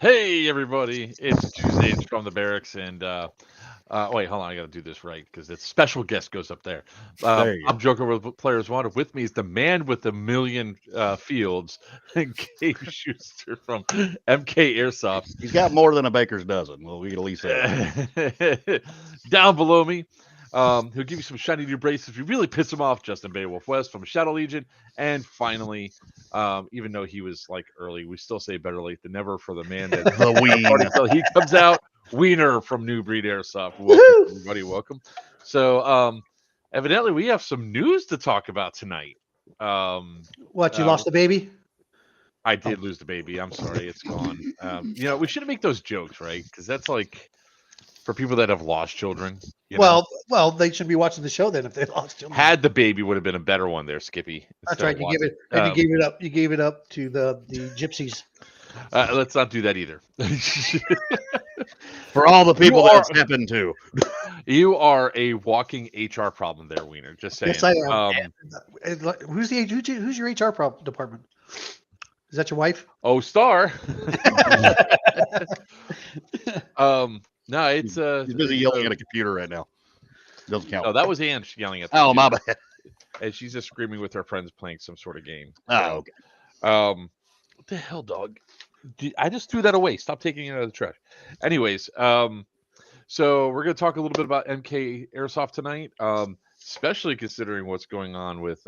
Hey everybody, it's Tuesday. It's from the barracks, and wait, hold on, I gotta do this right because it's special guest goes up there. There you I'm joking with players wanted. With me is the man with a million fields, Gabe Schuster from MK Airsoft. He's got more than a baker's dozen. Well, we can at least say that. Down below me, he'll give you some shiny new braces if you really piss him off. Justin Beowulf West from Shadow Legion, and finally, even though he was like early, we still say better late than never for the man that The ween. until he comes out. Wiener from New Breed Airsoft. Welcome, everybody. Welcome. So, evidently, we have some news to talk about tonight. What, you lost the baby? I did lose the baby. I'm sorry, it's gone. We shouldn't make those jokes, right? Because that's like for people that have lost children. Well, they should be watching the show then if they lost children. Had the baby would have been a better one there, Skippy. That's right. You give it, and you gave it up. You gave it up to the gypsies. Let's not do that either. For all the people that's happened to. You are a walking HR problem there, Wiener. Just saying. Yes, I am. Who's your HR department? Is that your wife? Oh, Star. No, it's he's busy yelling at a computer right now. Doesn't count. No, that was Ann yelling at. Oh, my bad. And she's just screaming with her friends playing some sort of game. Oh, okay. What the hell, dog? I just threw that away. Stop taking it out of the trash. Anyways, so we're going to talk a little bit about MK Airsoft tonight, especially considering what's going on with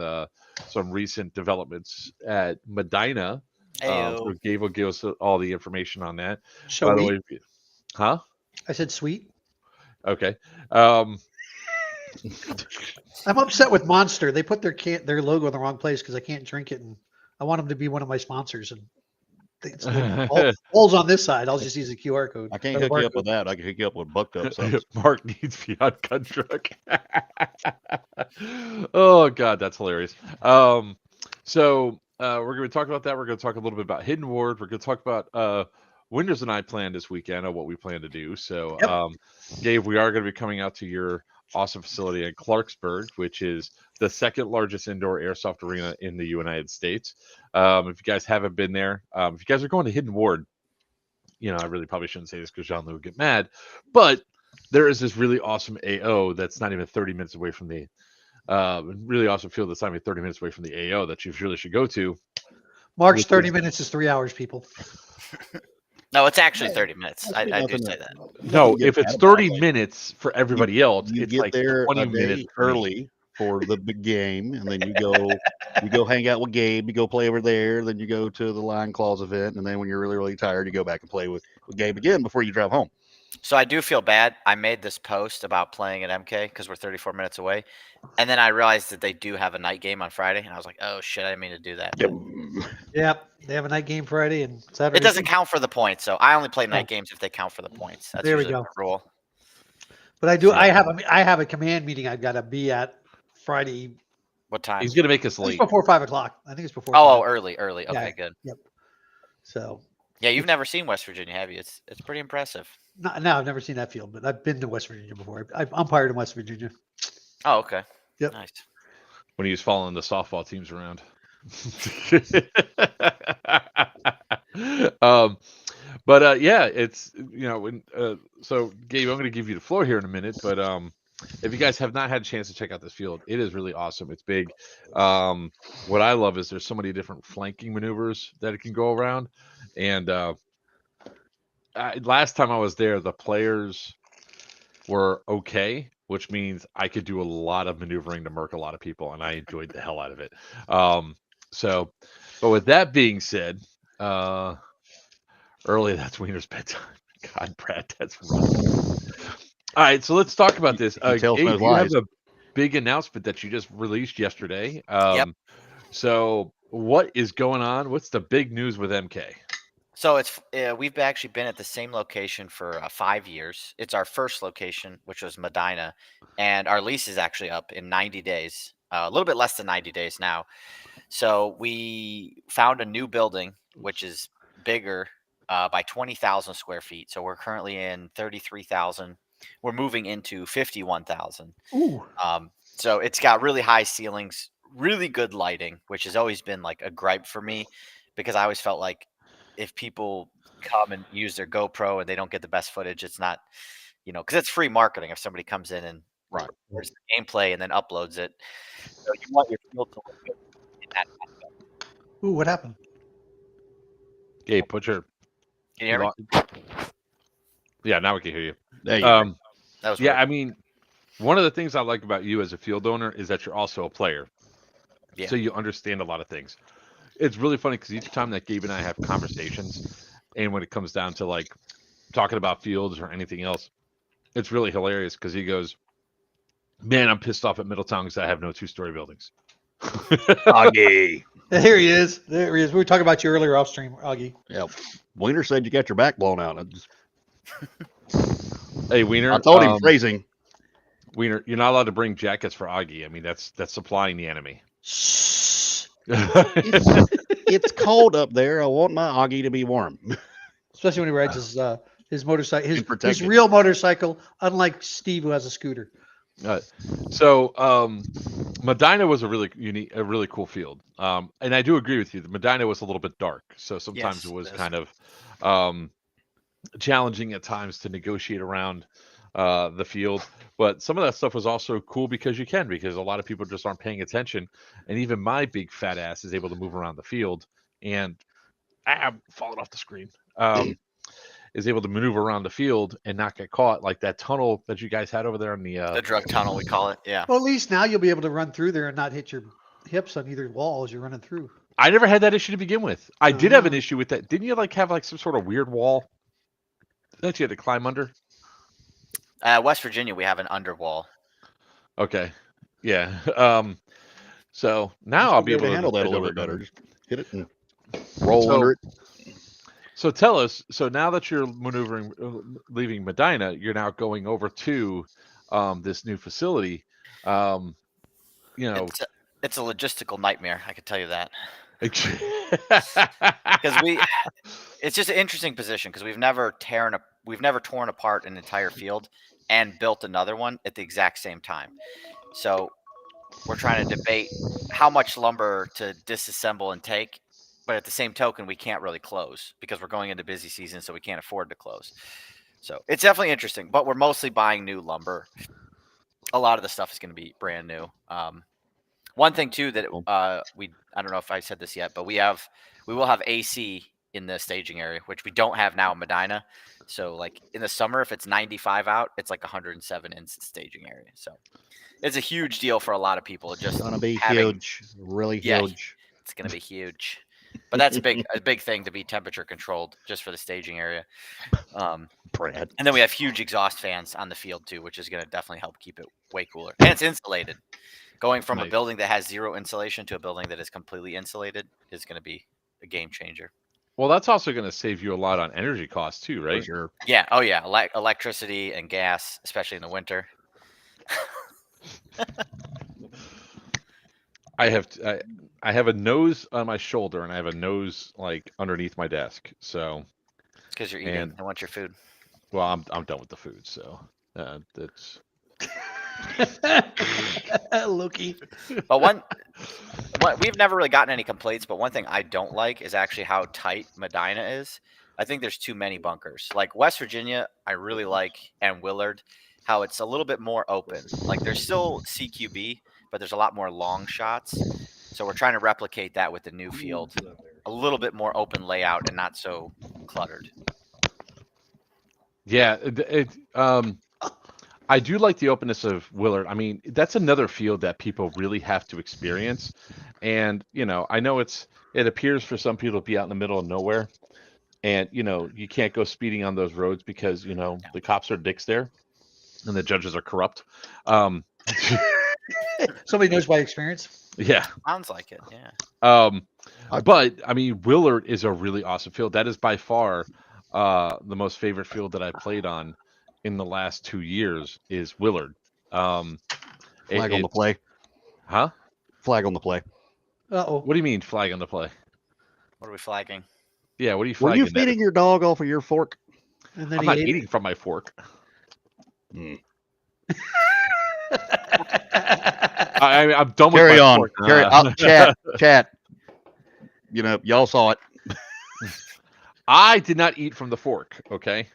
some recent developments at Medina. So Gabe will give us all the information on that. By the way, huh? I said sweet. Okay. I'm upset with Monster. They put their logo in the wrong place because I can't drink it, and I want them to be one of my sponsors. And it's holes on this side. I'll just use a QR code. I can't hook you up with that. I can hook you up with bucked up subs. Mark needs Beyond Gun Truck. Oh God, that's hilarious. So we're going to talk about that. We're going to talk a little bit about Hidden Ward. We're going to talk about Winters and I planned this weekend on what we plan to do. So, Dave, we are going to be coming out to your awesome facility in Clarksburg, which is the second largest indoor airsoft arena in the United States. If you guys haven't been there, if you guys are going to Hidden Ward, I really probably shouldn't say this because Jean-Louis would get mad, but there is this really awesome AO that's not even 30 minutes away from the really awesome field that's not even 30 minutes away from the AO that you really should go to. Mark's 30 minutes is 3 hours, people. No, it's actually 30 minutes. I do say that. No, if it's 30 minutes for everybody else, you it's get like there 20 minutes early for the big game, and then you go hang out with Gabe, you go play over there, then you go to the Line Claws event, and then when you're really, really tired, you go back and play with Gabe again before you drive home. So I do feel bad. I made this post about playing at MK because we're 34 minutes away. And then I realized that they do have a night game on Friday. And I was like, oh, shit, I didn't mean to do that. Yep. They have a night game Friday and Saturday. It doesn't count for the points. So I only play night games if they count for the points. That's there we go. The rule. But I do. Yeah. I have a command meeting I've got to be at Friday. What time? He's going to make us late. It's before 5 o'clock. I think it's before. Oh, early. Okay, yeah. Good. Yep. So. Yeah, you've never seen West Virginia, have you? It's pretty impressive. No, I've never seen that field, but I've been to West Virginia before. I've umpired in West Virginia. Oh, okay. Yep. Nice. When he was following the softball teams around. Yeah, it's so Gabe, I'm going to give you the floor here in a minute, but if you guys have not had a chance to check out this field, it is really awesome. It's big. What I love is there's so many different flanking maneuvers that it can go around. And last time I was there, the players were okay, which means I could do a lot of maneuvering to murk a lot of people, and I enjoyed the hell out of it. But with that being said, early, that's Wiener's bedtime. God, Brad, that's rough. All right, so let's talk about this. You have a big announcement that you just released yesterday. Yep. So what is going on? What's the big news with MK? So we've actually been at the same location for 5 years. It's our first location, which was Medina, and our lease is actually up in 90 days, a little bit less than 90 days now. So we found a new building, which is bigger by 20,000 square feet. So we're currently in 33,000. We're moving into 51,000. So it's got really high ceilings, really good lighting, which has always been like a gripe for me because I always felt like if people come and use their GoPro and they don't get the best footage, it's not, because it's free marketing if somebody comes in and Right. records the gameplay and then uploads it. So you want your field to look good in that aspect. Ooh, what happened? Gabe, put your. Can you hear me? Yeah, now we can hear you. There you go. That was Yeah, weird. I mean, one of the things I like about you as a field owner is that you're also a player. Yeah. So you understand a lot of things. It's really funny because each time that Gabe and I have conversations, and when it comes down to like talking about fields or anything else, it's really hilarious because he goes, "Man, I'm pissed off at Middletown because I have no 2-story buildings." Augie. There he is. There he is. We were talking about you earlier off stream, Augie. Yeah. Wiener said you got your back blown out. Hey, Wiener. I told him phrasing. Wiener, you're not allowed to bring jackets for Augie. I mean, that's supplying the enemy. Shh. It's cold up there. I want my Augie to be warm. Especially when he rides his motorcycle, his protected. real motorcycle, unlike Steve who has a scooter. So Medina was a really cool field. And I do agree with you. The Medina was a little bit dark, so sometimes Yes, it was it is. kind of challenging at times to negotiate around the field. But some of that stuff was also cool because a lot of people just aren't paying attention. And even my big fat ass is able to move around the field, and I'm falling off the screen. Is able to maneuver around the field and not get caught, like that tunnel that you guys had over there on The drug tunnel, we call it. Yeah. Well, at least now you'll be able to run through there and not hit your hips on either wall as you're running through. I never had that issue to begin with. I did have an issue with that. Didn't you have some sort of weird wall that you had to climb under? West Virginia, we have an underwall. Okay. Yeah. So now I'll be able to handle that a little over bit better. under. Just hit it and roll under it. So tell us. So now that you're leaving Medina, you're now going over to this new facility. It's a logistical nightmare. I can tell you that. Because it's just an interesting position because we've never torn apart an entire field and built another one at the exact same time. So we're trying to debate how much lumber to disassemble and take, but at the same token, we can't really close because we're going into busy season, so we can't afford to close. So it's definitely interesting, but we're mostly buying new lumber. A lot of the stuff is going to be brand new. One thing too that I don't know if I said this yet, but we will have AC in the staging area, which we don't have now in Medina. So like in the summer, if it's 95 out, it's like 107 in the staging area. So it's a huge deal for a lot of people. It's gonna be huge, really huge. It's gonna be huge, but that's a big thing to be temperature controlled just for the staging area. Brad. And then we have huge exhaust fans on the field too, which is gonna definitely help keep it way cooler. And it's insulated. Going from a building that has zero insulation to a building that is completely insulated is going to be a game changer. Well, that's also going to save you a lot on energy costs too, right? For sure. Yeah. Oh, yeah. Electricity and gas, especially in the winter. I have a nose on my shoulder and I have a nose like underneath my desk. So because you're eating. I want your food. Well, I'm done with the food, so that's. Loki. But we've never really gotten any complaints, but one thing I don't like is actually how tight Medina is. I think there's too many bunkers. Like West Virginia, I really like, and Willard, how it's a little bit more open. Like there's still CQB, but there's a lot more long shots. So we're trying to replicate that with the new field. A little bit more open layout and not so cluttered. Yeah, I do like the openness of Willard. I mean, that's another field that people really have to experience. And, I know it appears for some people to be out in the middle of nowhere. And, you can't go speeding on those roads because, the cops are dicks there and the judges are corrupt. Somebody knows by experience. Yeah. Sounds like it, yeah. But, I mean, Willard is a really awesome field. That is by far the most favorite field that I played on in the last 2 years is Willard. Flag on the play. Huh? Flag on the play. Uh-oh. What do you mean flag on the play? What are we flagging? Yeah, what are you Were flagging? you feeding your dog off of your fork? And then I'm not eating from my fork. I'm done with Carry my on. fork. Chat. Y'all saw it. I did not eat from the fork. Okay.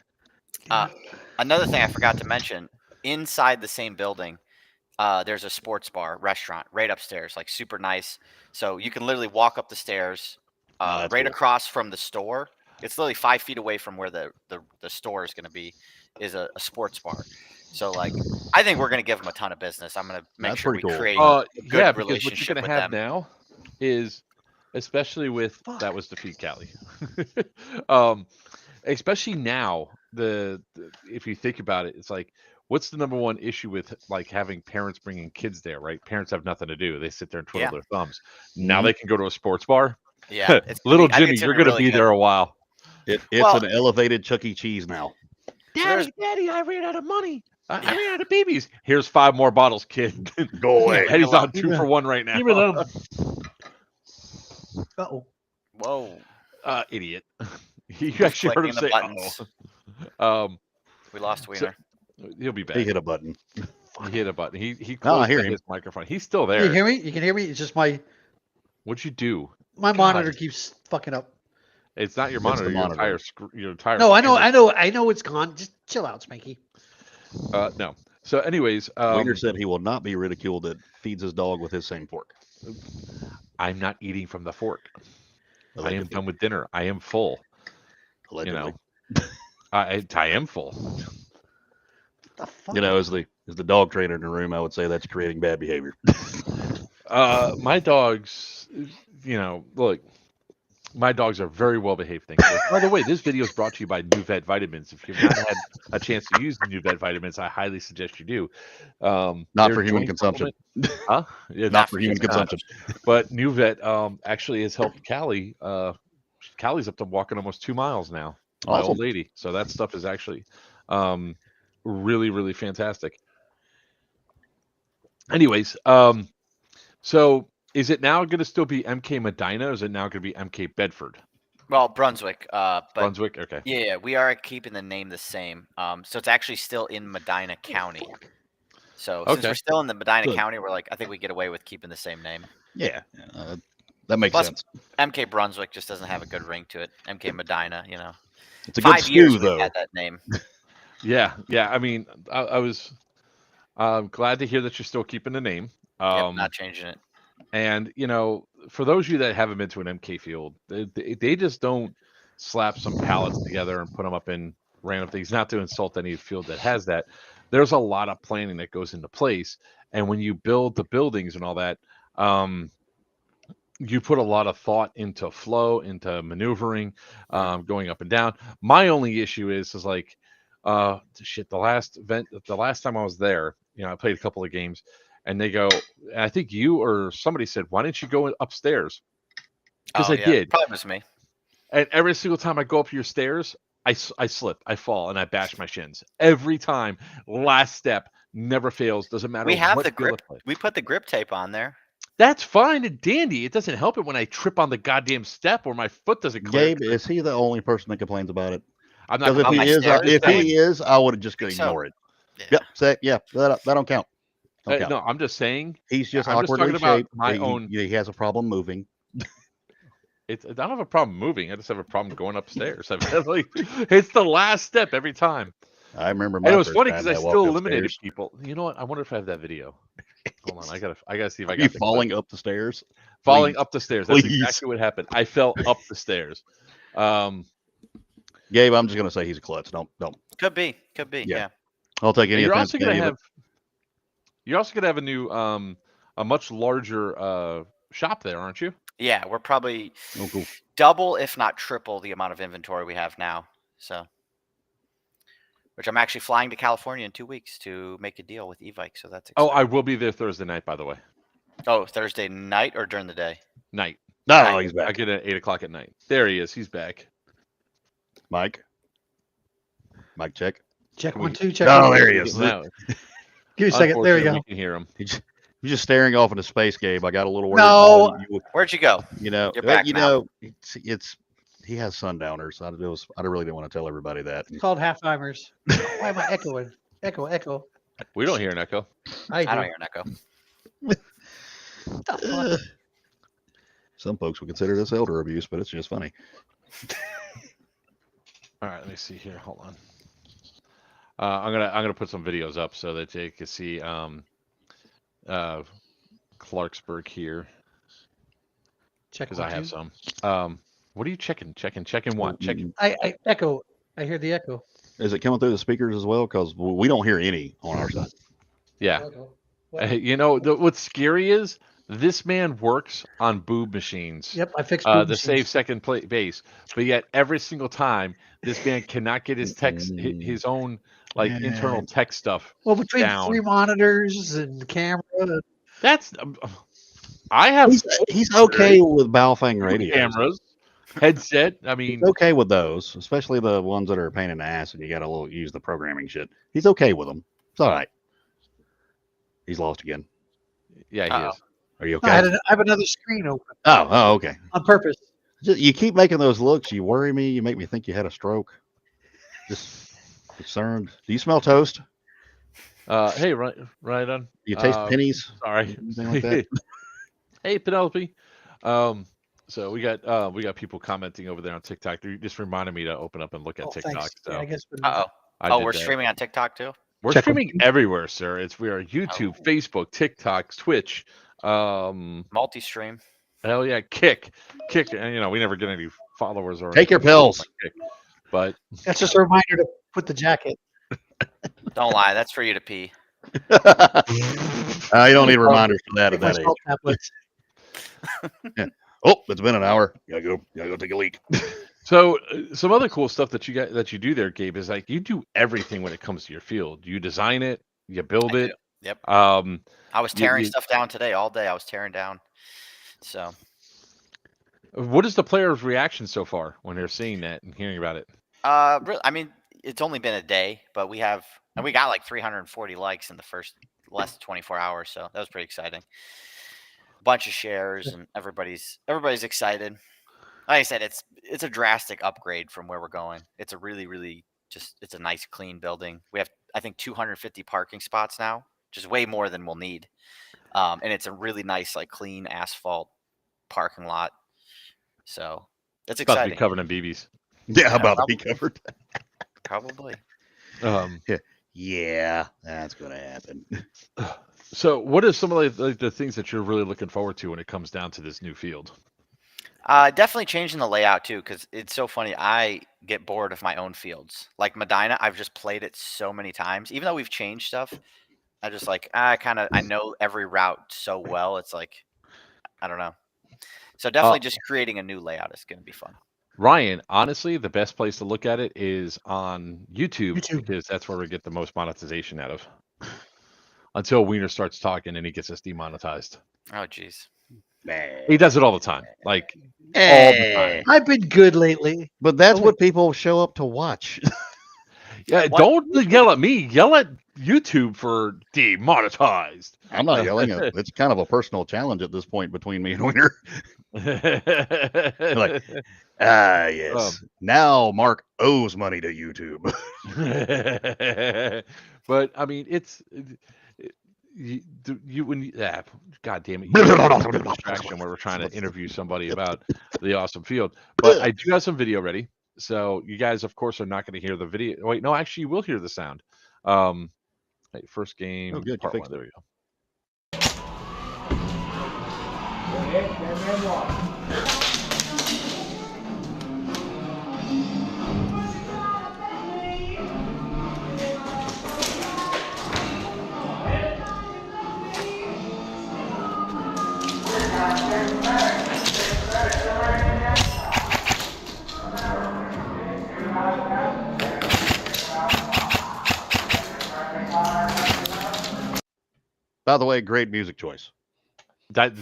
Another thing I forgot to mention: inside the same building, there's a sports bar restaurant right upstairs, like super nice. So you can literally walk up the stairs, that's right cool. across from the store. It's literally 5 feet away from where the store is going to be, is a sports bar. So like, I think we're going to give them a ton of business. I'm going to make That's sure we pretty cool. create a good Yeah, because what you're relationship going to with have them. now is, especially with Fuck. that was defeat Cali. Especially now, the if you think about it, it's like, what's the number one issue with like having parents bringing kids there, right? Parents have nothing to do; they sit there and twiddle Yeah. their thumbs. Now Mhm. they can go to a sports bar. Yeah, it's gonna Little be- I think Jimmy, it's you're gonna going to really be good. there a while. It's Well- an elevated Chuck E. Cheese now. there's- Daddy, I ran out of money. I Yeah. ran out of babies. Here's 5 more bottles, kid. Go away. Eddie's on Give 2 me- for 1 right now. Give me them. Uh-oh. Whoa, Idiot. You Just actually heard him clicking the say, buttons. "Uh-oh." We lost Wiener. He'll be back. He hit a button. He hit a button. He No, I closed hear him. his microphone. He's still You there. hear me? You can hear me? It's just my What'd you do? God. monitor keeps fucking up. It's not your It's monitor. the Your monitor. entire your entire. No, I know, camera. I know it's gone. Just chill out, Spanky. No. So, anyways, Wiener said he will not be ridiculed that feeds his dog with his same fork. I'm not eating from the fork. I am Allegedly. done with dinner. I am full. Allegedly. I am full. The fuck? You know, as the dog trainer in the room, I would say that's creating bad behavior. My dogs, look, my dogs are very well behaved things. By the way, this video is brought to you by New Vet Vitamins. If you've not had a chance to use New Vet Vitamins, I highly suggest you do. Not They're for human joint consumption. supplement- Huh? Yeah, Not for human it's not. consumption. But New Vet actually has helped Callie. Callie's up to walking almost 2 miles now. My old Awesome. lady. So that stuff is actually really, really fantastic. Anyways, so is it now going to still be MK Medina, or is it now going to be MK Bedford? Well, Brunswick, but Brunswick? Okay. yeah, we are keeping the name the same. So it's actually still in Medina County. So since Okay. we're still in the Medina Good. County, we're like, I think we get away with keeping the same name. Yeah, that makes Plus- sense. MK Brunswick just doesn't have a good ring to it. MK Medina, It's a good 5 years stew, we've though. had that name. Yeah. I mean, I was glad to hear that you're still keeping the name. Yep, not changing it. And for those of you that haven't been to an MK field, they just don't slap some pallets together and put them up in random things. Not to insult any field that has that. There's a lot of planning that goes into place, and when you build the buildings and all that, you put a lot of thought into flow, into maneuvering, going up and down. My only issue is like, shit. The last time I was there, I played a couple of games. And they go, and I think you or somebody said, why didn't you go upstairs? Because Oh, I yeah, did. Probably was me. And every single time I go up your stairs, I slip, I fall, and I bash my shins. Every time. Last step never fails. Doesn't matter. We have what the field I grip. play. We put the grip tape on there. That's fine and dandy. It doesn't help it when I trip on the goddamn step or my foot doesn't clear. Gabe, is he the only person that complains about it? I'm not Because if on he my is, stairs, I would have just think so. ignore it. Yeah. Yep. That don't count. Don't count. No, I'm just saying. He's just I'm just awkwardly talking about shaped. my He- own- He has a problem moving. I don't have a problem moving. I just have a problem going upstairs. It's the last step every time. I remember. And it was funny because because I still eliminated people. You know what? I wonder if I have that video. Hold on, I gotta see if I got You the falling clip. up the stairs. Falling Please. up the stairs. That's Please. exactly what happened. I fell up the stairs. Gabe, I'm just gonna say he's a klutz. Don't. Could be. Yeah. Yeah. I'll take any You're offense. also gonna Gabe, have. You're also gonna have a new, a much larger shop there, aren't you? Yeah, we're probably Oh, cool. double, if not triple, the amount of inventory we have now. So, which I'm actually flying to California in 2 weeks to make a deal with Evike. So that's Oh, exciting. I will be there Thursday night, by the way. Oh, Thursday night or during the day? Night. No, he's I back. get it at 8:00 at night. There he is. He's back. Mike, check. Check We- 1 2. Check. Oh, 1, 2. there he is. Now, Give me a second. There we unfortunately, go. We can hear him. He's just staring off into space, Gabe. I got a little worried. No. about you. Where'd you go? You know, You're back now. it's he has sundowners. I really didn't want to tell everybody that. It's called half timers. Why am I echoing? Echo. We don't hear an echo. I do. I don't hear an echo. What the fuck? Some folks would consider this elder abuse, but it's just funny. All right, let me see here. Hold on. I'm gonna put some videos up so that you can see uh, Clarksburg here Check because one, I have two. some. What are you checking? Checking what? Checking. I echo. I hear the echo. Is it coming through the speakers as well? Because we don't hear any on our side. Yeah. What? You know what's scary is this man works on boob machines. Yep, I fixed boom The save machines. second base, but yet every single time this man cannot get his text, his own like internal tech stuff Well, between down. 3 monitors and camera, That's I have He's okay with Baofeng radios. cameras, headset. I He's mean, okay with those, especially the ones that are a pain in the ass and you got to use the programming shit. He's okay with them. It's all right. He's lost again. yeah, he Uh-oh. is. Are you I okay? have another screen open Oh, okay. on purpose. You keep making those looks. You worry me. You make me think you had a stroke. Just concerned. Do you smell toast? Hey, right on. Do you taste pennies? Sorry. Anything like that? Hey, Penelope. So we got people commenting over there on TikTok. You just reminded me to open up and look at Oh, TikTok. thanks. So Yeah, I guess. Uh-oh. I Oh, did we're that. streaming on TikTok too? We're Check streaming everywhere, sir. We are YouTube, Oh. Facebook, TikTok, Twitch. Multi-stream. Hell yeah, Kick. And we never get any followers or Take your anything pills. like Kick. But That's just a reminder to put the jacket. Don't lie. That's for you to pee. You don't need reminders for that at Take my that age. salt tablets. Oh, it's been an hour. Gotta go take a leak. so some other cool stuff that you do there, Gabe, is like you do everything when it comes to your field. You design it, you build I it. do. Yep. Um, I was tearing stuff down today all day. I was tearing down. So what is the player's reaction so far when they're seeing that and hearing about it? really, I mean, it's only been a day, but we got like 340 likes in the first less than 24 hours. So that was pretty exciting. Bunch of shares and everybody's excited. Like I said, it's a drastic upgrade from where we're going. It's a really it's a nice clean building. We have I think 250 parking spots now, which is way more than we'll need. And it's a really nice like clean asphalt parking lot. So it's About to be exciting. covered in BBs. Yeah, Yeah, about to be covered. Probably. Yeah, that's gonna happen. So, what are some of the things that you're really looking forward to when it comes down to this new field? Definitely changing the layout too, because it's so funny. I get bored of my own fields. Like Medina, I've just played it so many times. Even though we've changed stuff, I just like I know every route so well. It's like I don't know. So definitely just creating a new layout is going to be fun. Ryan, honestly, the best place to look at it is on YouTube. YouTube. Because that's where we get the most monetization out of. Until Wiener starts talking and he gets us demonetized. Oh geez. He does it all the time. Like all the time. I've been good lately. But that's what people show up to watch. Yeah, What? don't yell at me. Yell at YouTube for demonetized. I'm not yelling. It's kind of a personal challenge at this point between me and Winter. Like, yes. Now Mark owes money to YouTube. But I mean, God damn it, distraction where we're trying to interview somebody about the awesome field. But I do have some video ready, so you guys, of course, are not going to hear the video. Wait, no, actually, you will hear the sound. First game, Oh, good, part you one. fixed There we go. By the way, great music choice. That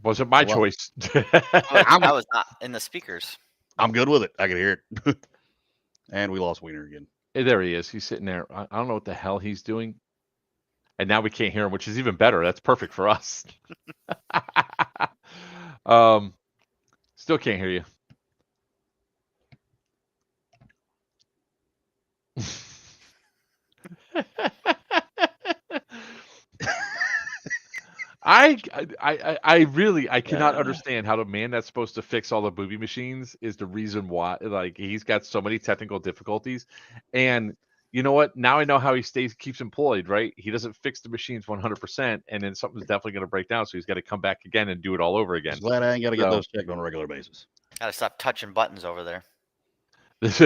wasn't my Well, choice. I was not in the speakers. I'm good with it. I can hear it. And we lost Wiener again. Hey, there he is. He's sitting there. I don't know what the hell he's doing. And now we can't hear him, which is even better. That's perfect for us. Still can't hear you. I cannot understand how the man that's supposed to fix all the booby machines is the reason why. Like, he's got so many technical difficulties, and you know what? Now I know how he keeps employed. Right? He doesn't fix the machines 100%, and then something's definitely going to break down. So he's got to come back again and do it all over again. Just glad I ain't got to get those checked on a regular basis. Gotta stop touching buttons over there.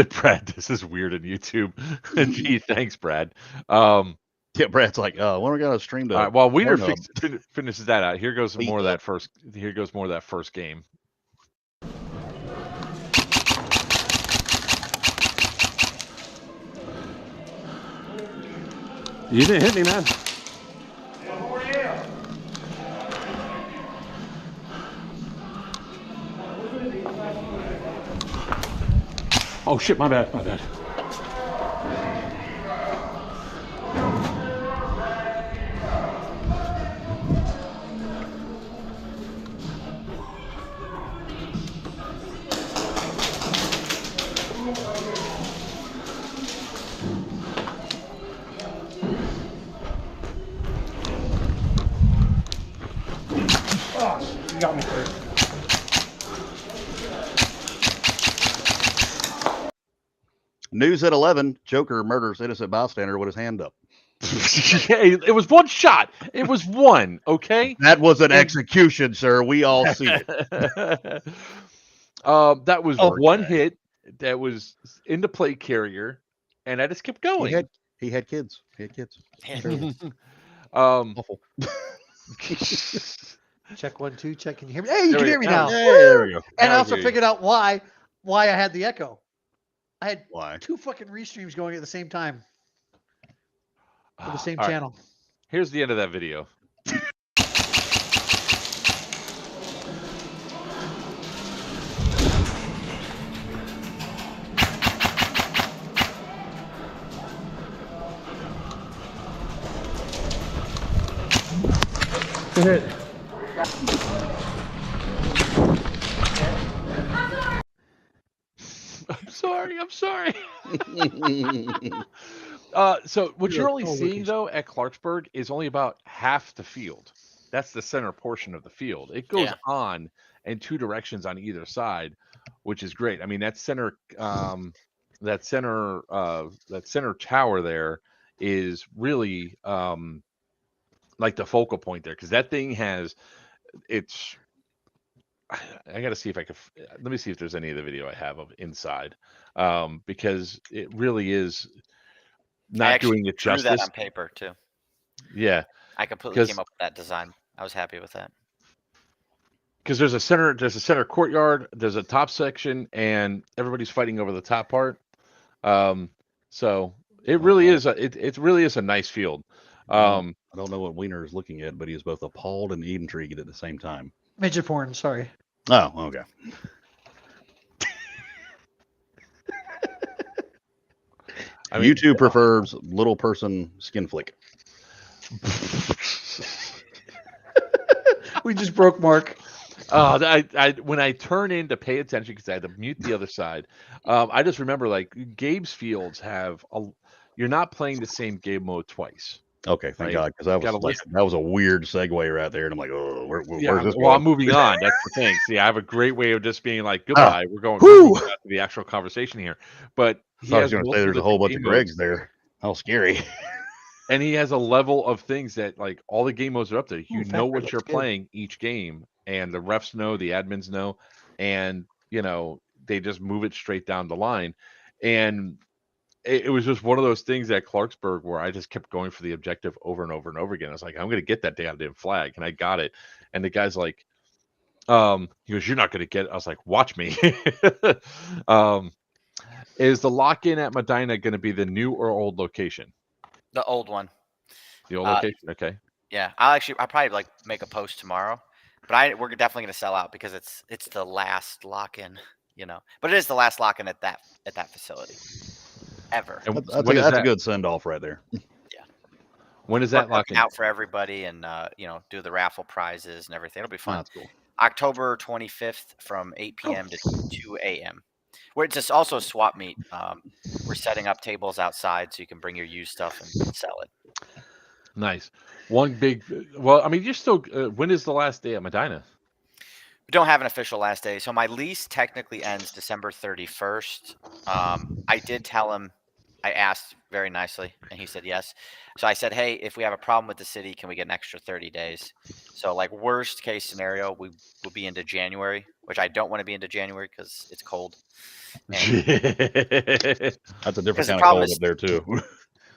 Brad, this is weird on YouTube. Gee, thanks, Brad. Yeah, Brad's like, when are we gonna stream to? All right, while Wiener finishes that out, here goes more of that first. Here goes more of that first game. You didn't hit me, man. Oh shit, my bad, my bad. You got me first. News at 11: Joker murders innocent bystander with his hand up. It was one shot. It was one. Okay. That was an execution, sir. We all see it. That was one hit. That was in the plate carrier, and I just kept going. He had kids. He had kids. Awful. Check 1 2. Check. Can you hear me? Hey, you can hear me now. Hey, there we go. And I also figured out why I had the echo. I had Why? 2 fucking restreams going at the same time for the same All right. channel. Here's the end of that video. Hit. I'm sorry. So what you're only seeing though at Clarksburg is only about half the field. That's the center portion of the field. It goes on in 2 directions on either side, which is great. I mean, that center tower there is really like the focal point there, because that thing has I got to see if I can. Let me see if there's any of the video I have of inside, because it really is not doing it justice. Drew that on paper too. Yeah, I completely came up with that design. I was happy with that. Because there's a center courtyard, there's a top section, and everybody's fighting over the top part. So it really is it really is a nice field. I don't know what Wiener is looking at, but he is both appalled and intrigued at the same time. Midget porn, sorry. Oh, okay. I mean, YouTube prefers little person skin flick. We just broke Mark. When I turn in to pay attention, because I had to mute the other side, I just remember like Gabe's fields have you're not playing the same game mode twice. Okay, thank God, because that was a weird segue right there, and I'm like, oh, where's this? Well, I'm moving on. That's the thing. See, I have a great way of just being like, goodbye. We're going to the actual conversation here. But I was going to say there's a whole bunch of Gregs there. How scary! And he has a level of things that like all the game modes are up there. You know what you're playing each game, and the refs know, the admins know, and they just move it straight down the line. And it was just one of those things at Clarksburg where I just kept going for the objective over and over and over again. I was like, I'm going to get that damn flag. And I got it. And the guy's like, he goes, you're not going to get it. I was like, watch me. Is the lock-in at Medina going to be the new or old location? The old one. The old location? Okay. Yeah. I'll probably like make a post tomorrow, but we're definitely going to sell out because it's the last lock-in, but it is the last lock-in at that facility. Ever. And that's a good send off right there. Yeah. When is that locking out for everybody, and do the raffle prizes and everything? It'll be fun. That's cool. October 25th from 8 p.m. to 2 a.m. Where it's just also a swap meet. We're setting up tables outside so you can bring your used stuff and sell it. Nice. One big. Well, I mean, you're still. When is the last day at Medina? We don't have an official last day, so my lease technically ends December 31st. I did tell him. I asked very nicely, and he said yes. So I said, hey, if we have a problem with the city, can we get an extra 30 days? So like worst case scenario, we will be into January, which I don't want to be into January because it's cold. And That's a different because the kind of problem cold is, up there too.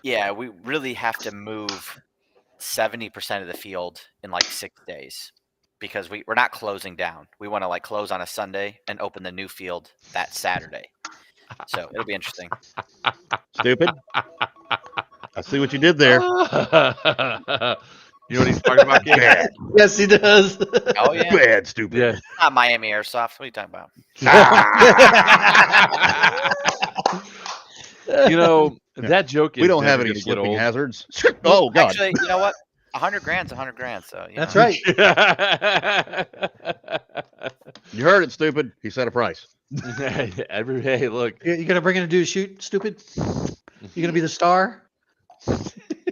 yeah, we really have to move 70% of the field in like 6 days because we're not closing down. We want to like close on a Sunday and open the new field that Saturday. So it'll be interesting. Stupid. I see what you did there. You know what he's talking about? Gabe? Bad. Yes, he does. Oh yeah, Bad, stupid. Yeah. not Miami Airsoft. What are you talking about? You know that joke is We don't have never any gonna get slipping old. hazards. Oh God. Actually, you know what? $100,000's $100,000. So you That's know. right. You heard it, stupid. He set a price. Hey, look. You gonna bring in a dude to shoot, stupid? You gonna be the star?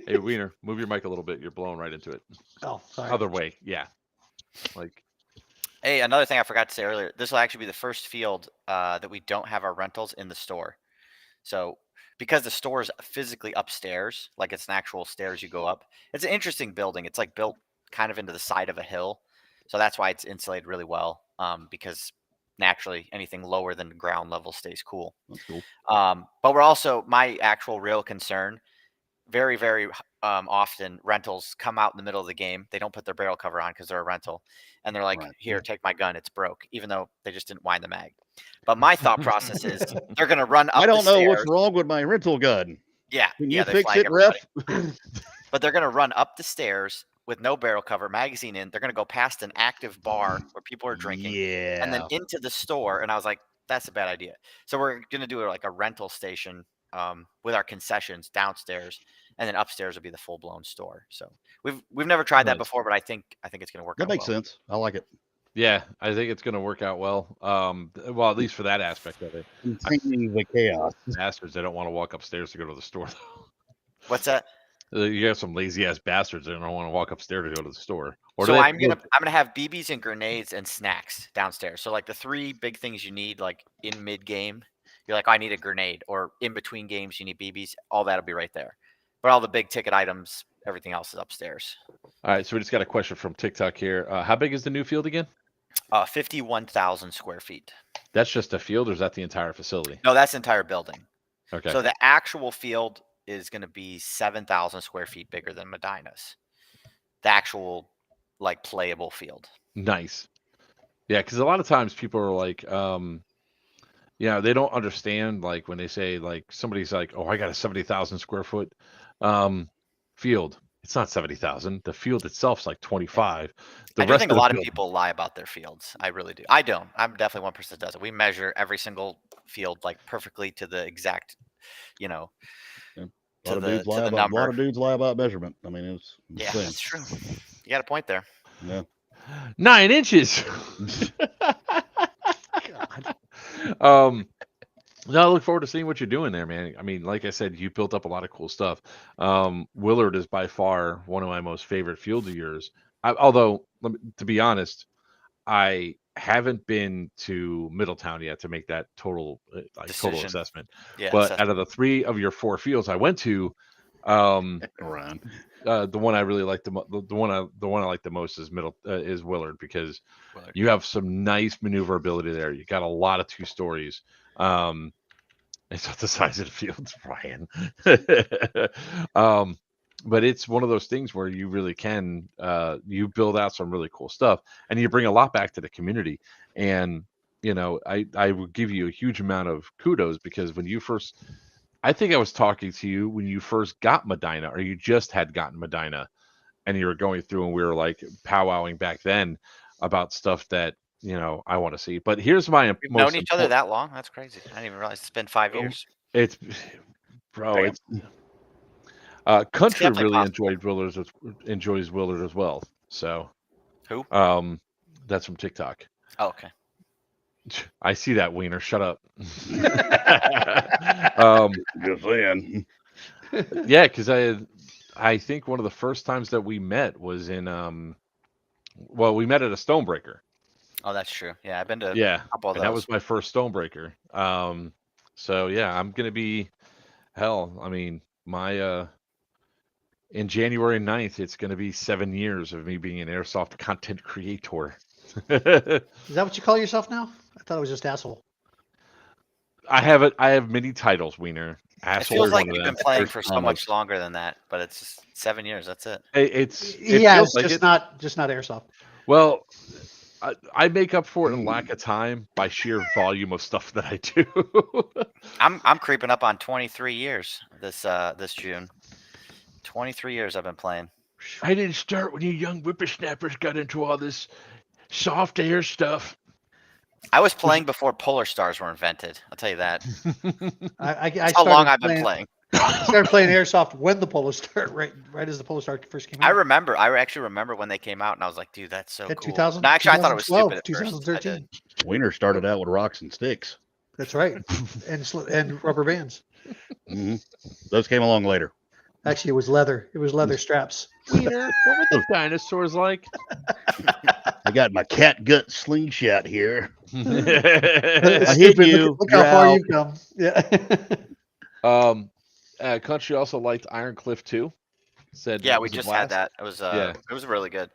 Hey, Wiener, move your mic a little bit. You're blowing right into it. Oh, sorry. Other way, yeah. Like, Hey, another thing I forgot to say earlier. This will actually be the first field that we don't have our rentals in the store. So because the store is physically upstairs, like it's an actual stairs you go up. It's an interesting building. It's like built kind of into the side of a hill. So that's why it's insulated really well. Because naturally anything lower than ground level stays cool. That's cool. But we're also, my actual real concern, very, very often rentals come out in the middle of the game. They don't put their barrel cover on because they're a rental. And they're like, Right. here, take my gun. It's broke, even though they just didn't wind the mag. But my thought process is they're going to run up I don't the know stairs. what's wrong with my rental gun. Yeah. Can yeah, you they fix flag it, ref? everybody. But they're going to run up the stairs with no barrel cover, magazine in. They're going to go past an active bar where people are drinking Yeah. and then into the store. And I was like, that's a bad idea. So we're going to do like a rental station with our concessions downstairs, and then upstairs will be the full blown store. So we've never tried that Nice. before, but I think it's going to work That out makes well. sense. I like it. yeah, I think it's going to work out well. Well, at least for that aspect of it. Containing the chaos. Bastards, they don't want to walk upstairs to go to the store. What's that? You have some lazy ass bastards that don't want to walk upstairs to go to the store. Or So do they I'm gonna have BBs and grenades and snacks downstairs. So like the three big things you need, like in mid game, you're like, I need a grenade, or in between games you need BBs. All that'll be right there. But all the big ticket items, everything else is upstairs. All right, so we just got a question from TikTok here. How big is the new field again? 51,000 square feet. That's just a field, or is that the entire facility? No, that's the entire building. Okay. So the actual field is going to be 7,000 square feet bigger than Medina's. The actual like playable field. Nice. Yeah, because a lot of times people are like, they don't understand, like when they say, like, somebody's like, oh, I got a 70,000 square foot field. It's not 70,000. The field itself's like 25. I do think a lot of people lie about their fields. I really do. I don't. I'm definitely one person that does it. We measure every single field like perfectly to the exact, A lot to of the dudes lie to the about. A lot number. of dudes lie about measurement. I mean, it's Yeah, insane. that's true. You got a point there. Yeah. 9 inches. God. No, I look forward to seeing what you're doing there, man. I mean, like I said, you built up a lot of cool stuff. Willard is by far one of my most favorite fields of yours. Although, to be honest, I haven't been to Middletown yet to make that total Decision. assessment. Yeah. But out of the 3 of your 4 fields I went to, Ryan. the one I really like the one I like the most is Willard, because Willard. you have some nice maneuverability there. You got a lot of 2 stories. It's not the size of the fields, Brian. But it's one of those things where you really can you build out some really cool stuff, and you bring a lot back to the community. And I would give you a huge amount of kudos, because when you first, I think I was talking to you when you first got Medina, or you just had gotten Medina, and you were going through, and we were like powwowing back then about stuff that I want to see. But here's my We've known each other that long. That's crazy. I didn't even realize it's been 5 years. It's bro. It's Country definitely really enjoys Willard as well. So Who? That's from TikTok. Oh, okay. I see that, Wiener. Shut up. Just saying. Yeah, because I think one of the first times that we met was in well, we met at a Stonebreaker. Oh, that's true. Yeah, I've been to Yeah, a couple of and that those. was my first Stonebreaker. So yeah, I'm gonna be hell. I mean, my in January 9th, it's gonna be 7 years of me being an airsoft content creator. Is that what you call yourself now? I thought it was just asshole. I have many titles, Wiener. It Asshole feels is like one of you've them. been playing There's for so commas. much longer than that, but it's just 7 years. That's it. It Yeah, feels it's like just it. not airsoft. Well, I make up for it in lack of time by sheer volume of stuff that I do. I'm creeping up on 23 years this June. 23 years I've been playing. I didn't start when you young whippersnappers got into all this soft air stuff. I was playing before Polar Stars were invented. I'll tell you that. I That's how long I've been playing. I started playing airsoft when the Polar Star, right as the Polar Star first came out. I actually remember when they came out, and I was like, dude, that's so At cool. 2000, No, actually, I thought it was 2012, stupid at first. 2013. Wiener started out with rocks and sticks. That's right, and rubber bands. Hmm Those came along later. Actually, it was leather. It was leather straps. Wiener, what were the dinosaurs like? I got my cat gut slingshot here. That's hit stupid. you. Look how You're far out. you've come. Yeah. Country also liked Iron Cliff too. Said Yeah, it we was a just blast. had that. It was Yeah. it was really good.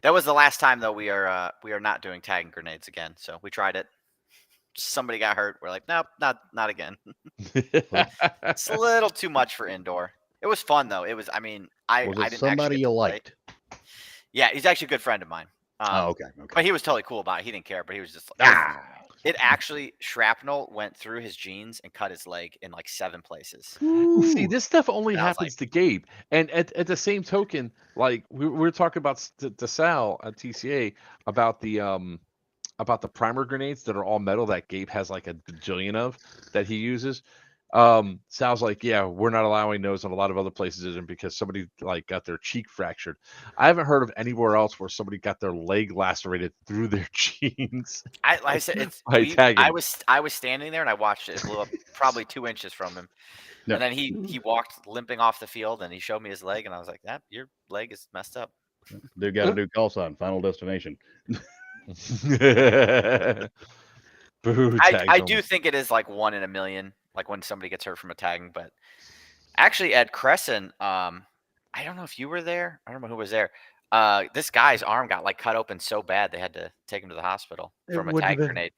That was the last time though we are not doing tagging grenades again. So we tried it. Somebody got hurt. We're like, nope, not again. It's a little too much for indoor. It was fun though. It was. I mean, I Was I it didn't somebody actually get you to play. liked? Yeah, he's actually a good friend of mine. Oh, okay. But he was totally cool about it. He didn't care, but he was just like, Ah, it actually shrapnel went through his jeans and cut his leg in like 7 places. See, this stuff only And I was happens to Gabe. And at the same token, like we were talking about to Sal at TCA about the primer grenades that are all metal that Gabe has like a bajillion of that he uses. Sal's like, yeah, we're not allowing those in a lot of other places isn't because somebody like got their cheek fractured. I haven't heard of anywhere else where somebody got their leg lacerated through their jeans. Like I said, it's tagging. I was standing there and I watched it. It blew up probably 2 inches from him. No. And then he walked limping off the field and he showed me his leg and I was like, "That your leg is messed up." dude got a new call sign, Final Destination. Boo, I tagged do him. think it is like 1 in a million, like when somebody gets hurt from a tagging. But actually, at Crescent, I don't know if you were there. I don't know who was there. This guy's arm got like cut open so bad they had to take him to the hospital It from a wouldn't tag have been- grenade.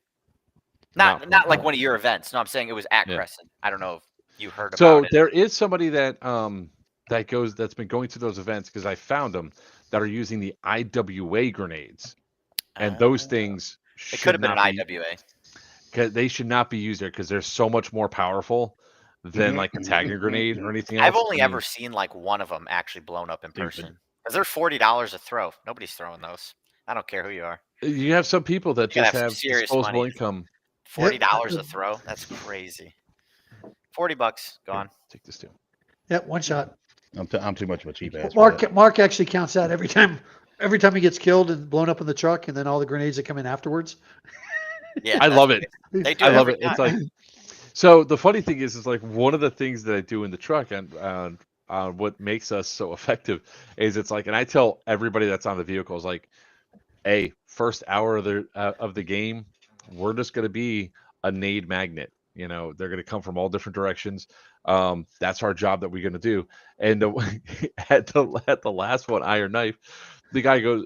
No. Not like one of your events. No, I'm saying it was at Yeah. Crescent. I don't know if you heard about So it. there is somebody that's been going to those events because I found them that are using the IWA grenades, and those things It could have been an not be- IWA. 'cause they should not be used there because they're so much more powerful than like a tagging grenade or anything else. I've only I mean, ever seen like one of them actually blown up in Stupid. person. Because they're $40 a throw. Nobody's throwing those. I don't care who you are. you have some people that You gotta just have have some serious disposable money. income. $40 a throw? That's crazy. $40 Here, gone. take this too. Yep, one shot. I'm too much of a cheap ass. for that. Mark actually counts out every time he gets killed and blown up in the truck, and then all the grenades that come in afterwards. Yeah, I that's- love it. They do I love every it. It's time. like so. The funny thing is like one of the things that I do in the truck and what makes us so effective is it's like, and I tell everybody that's on the vehicle is like, hey, first hour of the game, we're just going to be a nade magnet. You know, they're going to come from all different directions. That's our job that we're going to do. And at the last one, Iron Knife, the guy goes,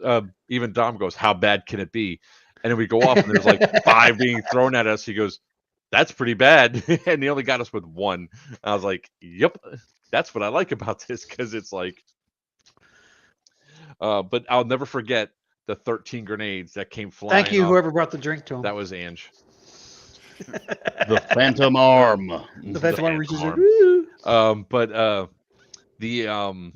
even Dom goes, how bad can it be? And then we go off and there's like 5 being thrown at us. He goes, that's pretty bad. And he only got us with 1. I was like, yep, that's what I like about this because it's like, but I'll never forget the 13 grenades that came flying. Thank you, off. whoever brought the drink to him. That was Ange. The Phantom Arm. the Phantom Arm reaches in. Arm. But the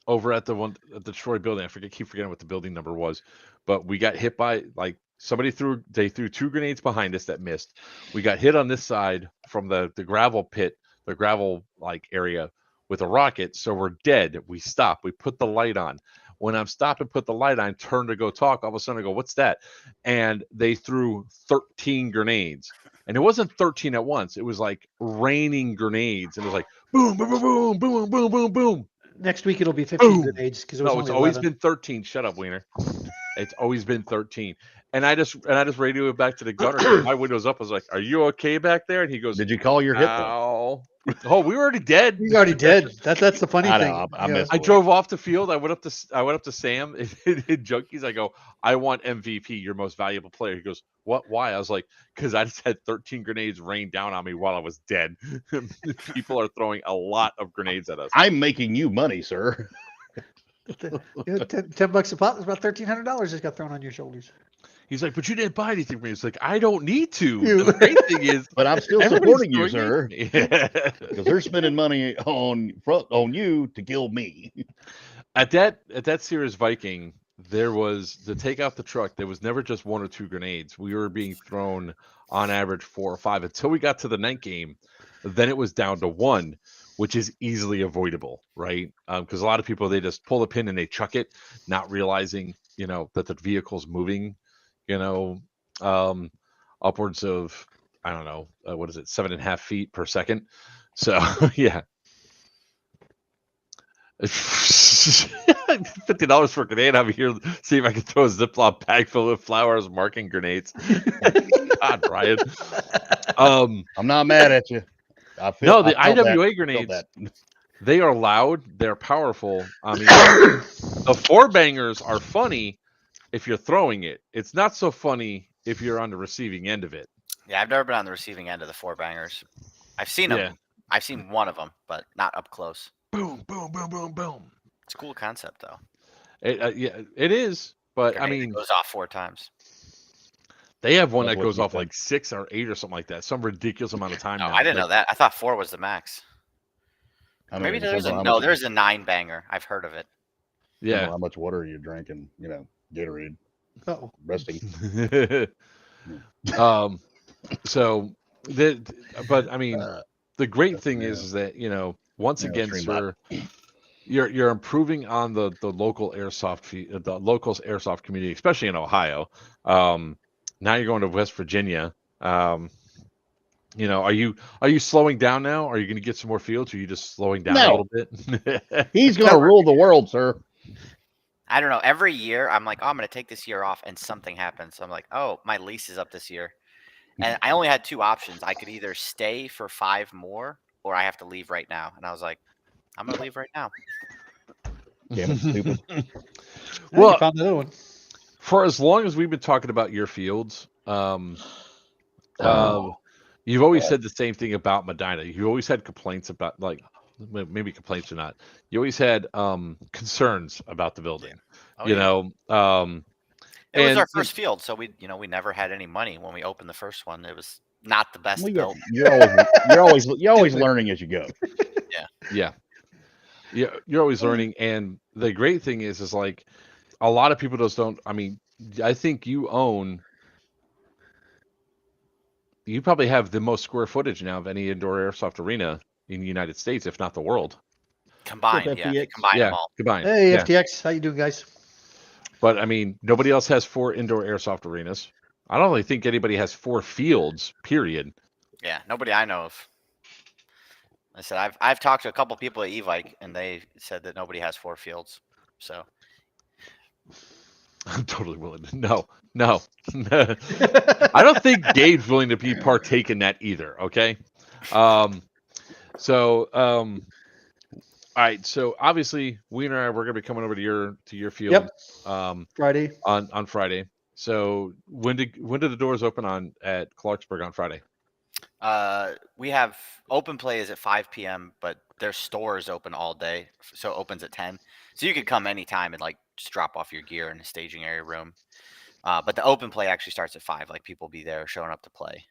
over at the Detroit building, keep forgetting what the building number was, but we got hit by like somebody threw 2 grenades behind us that missed. We got hit on this side from the gravel pit, the gravel like area with a rocket, so we're dead. We stop. We put the light on. When I'm stopped and put the light on, turn to go talk, all of a sudden I go, what's that? And they threw 13 grenades. And it wasn't 13 at once. It was like raining grenades. It was like boom, boom, boom, boom, boom, boom, boom, boom. Next week it'll be 15 Boom. grenades because it was No, it's only always 11. been 13. Shut up, Wiener. It's always been 13. And I just radio it back to the gunner. My window's up. I was like, "Are you okay back there?" And he goes, Did you call your hit though? "Ow." Oh, we were already dead. He's already dead. That's the funny I thing. know. I Yeah. missed I drove off the field. I went up to Sam in Junkies. I go, "I want MVP, your most valuable player." He goes, "What? Why?" I was like, "Because I just had 13 grenades rain down on me while I was dead." People are throwing a lot of grenades at us. I'm making you money, sir. You know, $10 a pop is about $1,300 just got thrown on your shoulders. He's like, "But you didn't buy anything for me." It's like, I don't need to. You- The great thing is, But I'm still everybody's supporting you, throwing sir, me. Yeah. because they're spending money on you to kill me. At that Cirrus Viking, there was, to take out the truck, there was never just 1 or 2 grenades. We were being thrown on average 4 or 5 until we got to the night game. Then it was down to 1, which is easily avoidable, right? Because a lot of people, they just pull the pin and they chuck it, not realizing, that the vehicle's moving, upwards of, I don't know, what is it, 7.5 feet per second. So yeah. $50 for a grenade. I'm here. See if I can throw a Ziploc bag full of flowers, marking grenades. God, Brian. I'm not mad at you. No, the I felt IWA that. grenades, they are loud. They're powerful. I mean, the 4-bangers are funny if you're throwing it. It's not so funny if you're on the receiving end of it. Yeah, I've never been on the receiving end of the 4-bangers. I've seen them. Yeah. I've seen one of them, but not up close. Boom, boom, boom, boom, boom. It's a cool concept, though. Yeah, it is. But Grenade I that mean, goes off 4 times. they have one That's that what goes you off think. like 6 or 8 or something like that. Some ridiculous amount of time. No, now. I didn't know that. I thought 4 was the max. I mean, Maybe it there's depends on a how no. much- There's a 9-banger. I've heard of it. depends on Yeah. how much water are you drinking? Gatorade, Uh-oh. resting. So but I mean, the great thing is that, once Yeah, again, stream sir, you're improving on the local airsoft, the locals airsoft community, especially in Ohio. Now you're going to West Virginia. Are you slowing down now? Are you going to get some more fields? Or are you just slowing down a No. little bit? He's gonna rule the world, sir. I don't know. Every year, I'm like, oh, I'm going to take this year off, and something happens. So I'm like, oh, my lease is up this year. And I only had 2 options. I could either stay for 5 more, or I have to leave right now. And I was like, I'm going to leave right now. Damn it, stupid. Well, Well, you found another one. for as long as we've been talking about your fields, you've always said the same thing about Medina. You always had complaints about, like, maybe complaints or not. You always had concerns about the building. Oh, you yeah. know, It was and our first field, so we never had any money when we opened the first one. It was not the best Well, built. you're always learning as you go. yeah, you're always learning. And the great thing is like a lot of people just don't. I mean, I think you probably have the most square footage now of any indoor airsoft arena in the United States, if not the world. Combined, Flip yeah. If you FTX. combine Yeah, them all. combined. Hey, Yeah. FTX, how you doing, guys? But I mean, nobody else has 4 indoor airsoft arenas. I don't really think anybody has 4 fields. Period. Yeah, nobody I know of. I said I've talked to a couple people at Evike, and they said that nobody has 4 fields. So I'm totally willing to. No. I don't think Gabe's willing to partake in that either. Okay. All right. So obviously, Wiener and I, we're gonna be coming over to your field. Yep. Friday. On Friday. So when do the doors open at Clarksburg on Friday? we have open play is at 5 p.m., but their store is open all day, so it opens at 10. So you could come anytime and like just drop off your gear in the staging area room. But the open play actually starts at 5. Like people be there showing up to play.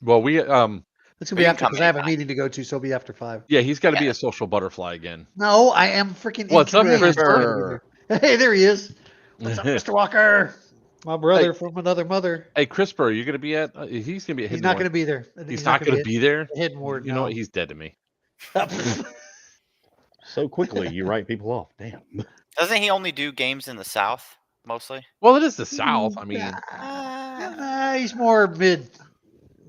Well, we It's gonna you be can after come because I have a anytime. meeting to go to, so it'll be after 5. yeah, he's got to be Yeah. a social butterfly again. No, I am freaking What's up, inconvenienced. Christopher? Hey, there he is. What's up, Mr. Walker? My brother from another mother. Hey, CRISPR, are you going to be at? He's going to be at He's Hidden not Ward. going to be there. He's not going to be there. Hidden Ward. You know what? He's dead to me. So quickly, you wrrite people off. Damn. Doesn't he only do games in the South mostly? Well, it is the South. I mean, He's more mid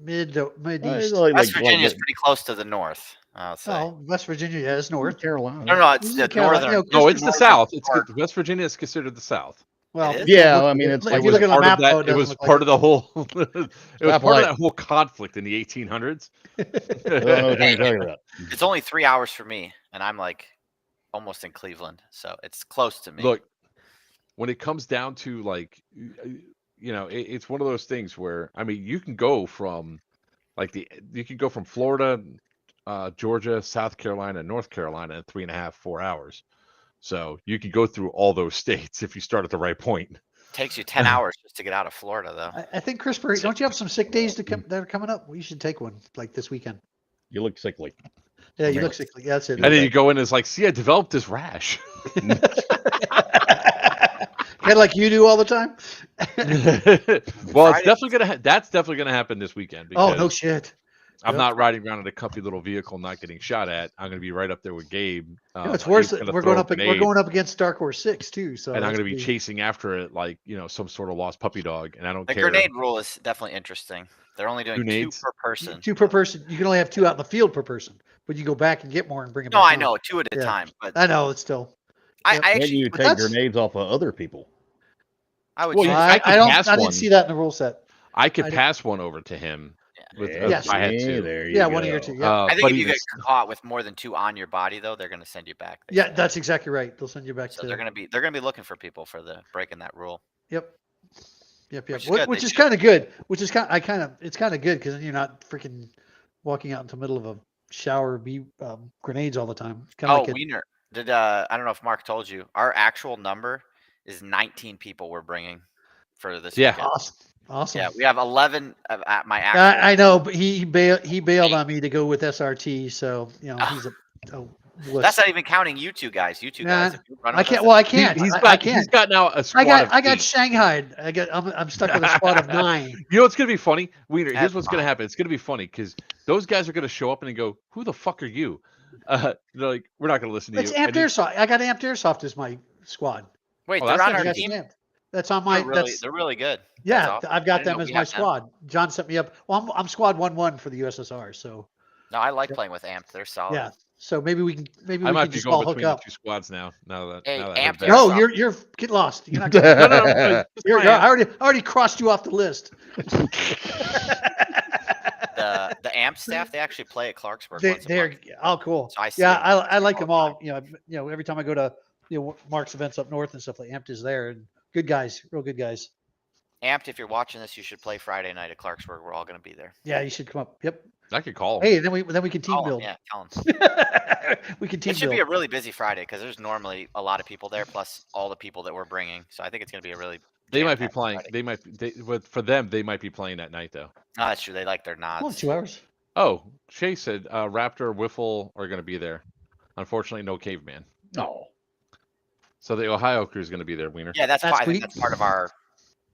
east. Like West Virginia is pretty close to the North. I'll say. Oh, West Virginia, yeah, it's north. Carolina. No, it's This the is Carolina. northern. No, No, it's the northern South. It's part. West Virginia is considered the South. Well, It is? Yeah, I mean, it's if like you look at the part map, of that. though, it It was doesn't look part like of the whole. It was Stop part of light. that whole conflict in the 1800s. I don't know what you're talking about. It's only 3 hours for me, and I'm like almost in Cleveland, so it's close to me. Look, when it comes down to like, it's one of those things where I mean, you can go from Florida, Georgia, South Carolina, North Carolina in 3.5, 4 hours. So you could go through all those states if you start at the right point. It takes you 10 hours just to get out of Florida, though. I think Chris Berry, don't you have some sick days that are coming up? We should take one like this weekend. You look sickly. Yeah, you Okay. look sickly. Yeah, that's it. And then you go in and it's like, see, I developed this rash. Kind of like you do all the time. Well, it's definitely that's definitely gonna happen this weekend. Oh, Because no shit. I'm Yep. not riding around in a comfy little vehicle, not getting shot at. I'm gonna be right up there with Gabe. No, it's worse. Gabe's gonna We're throw going a up. We're grenade, going up against Dark Horse 6 too. So and I'm that's gonna be big. chasing after it like some sort of lost puppy dog, and I don't The care. grenade rule is definitely interesting. They're only doing 2 Grenades? per person. 2 per person. You can only have 2 out in the field per person, but you go back and get more and bring them. No, back I on. know 2 at a Yeah. time, but I know it's still. I Yep. Can actually you but take that's- grenades off of other people? I would Well, say you- I, could I don't. pass I didn't one. see that in the rule set. I could I- pass one over to him. With, Yes. if I had to. There you Yeah, go. one of your 2. Yeah, I think but if you even get caught with more than 2 on your body, though, they're going to send you back. they yeah, say. that's exactly right. They'll send you back So to. they're going to be looking for people for the breaking that rule. Yep. Yep. Which is Which, good. which They is should- kind of good. It's kind of good because then you're not freaking walking out into the middle of a shower, grenades all the time. Kind of Oh, like Wiener, did I don't know if Mark told you, our actual number is 19 people we're bringing for this Yeah. weekend. awesome. Yeah, we have 11 at my actual. I know, but he bailed on me to go with SRT, so he's a wuss. That's not even counting you two guys. You two guys. Nah, If you run I with can't. us, Well, I can't. He's I got can't. now a squad. I got of 8. Shanghaied. I'm stuck with a squad of 9. You know what's gonna be funny, Wiener? Here's That's what's gonna fine. happen. It's gonna be funny because those guys are gonna show up and they go, "Who the fuck are you?" They're like, "We're not gonna listen to It's you." Amped And he- Airsoft. I got Amped Airsoft as my squad. wait, Oh, they're that's on not our That's team. Amped. That's on my. They're really good. That's Yeah, awesome. I've I got didn't know them as we my had them. squad. John set me up. Well, I'm squad 1-1 for the USSR. So No, I like Yep. playing with Amped. They're solid. yeah. So maybe we can I might be just going all hook between the up. 2 squads now. Now that Hey, now that I heard Amped that. No, Airsoft. you're get lost. You're not. No, just You're, my- I already crossed you off the list. The Amp staff, they actually play at Clarksburg. They, once a they're month. cool. So I see Yeah, them. I like all them the all. Every time I go to Mark's events up north and stuff, like Amped is there and good guys, real good guys. Amped, if you're watching this, you should play Friday night at Clarksburg. We're all going to be there. Yeah, you should come up. Yep. I could call him. Hey, then we can team Call 'em, build. Yeah, tell them. We can team It should build. be a really busy Friday because there's normally a lot of people there, plus all the people that we're bringing. So I think it's going to be a really. They might be jam-packed playing. Friday. They might. But for them, they might be playing at night though. No, that's true. They like their Well, nods. 2 hours. Oh, Shay said Raptor, Wiffle are going to be there. Unfortunately, no Caveman. No. So the Ohio crew is going to be there, Wiener. Yeah, That's I think sweet. that's part of our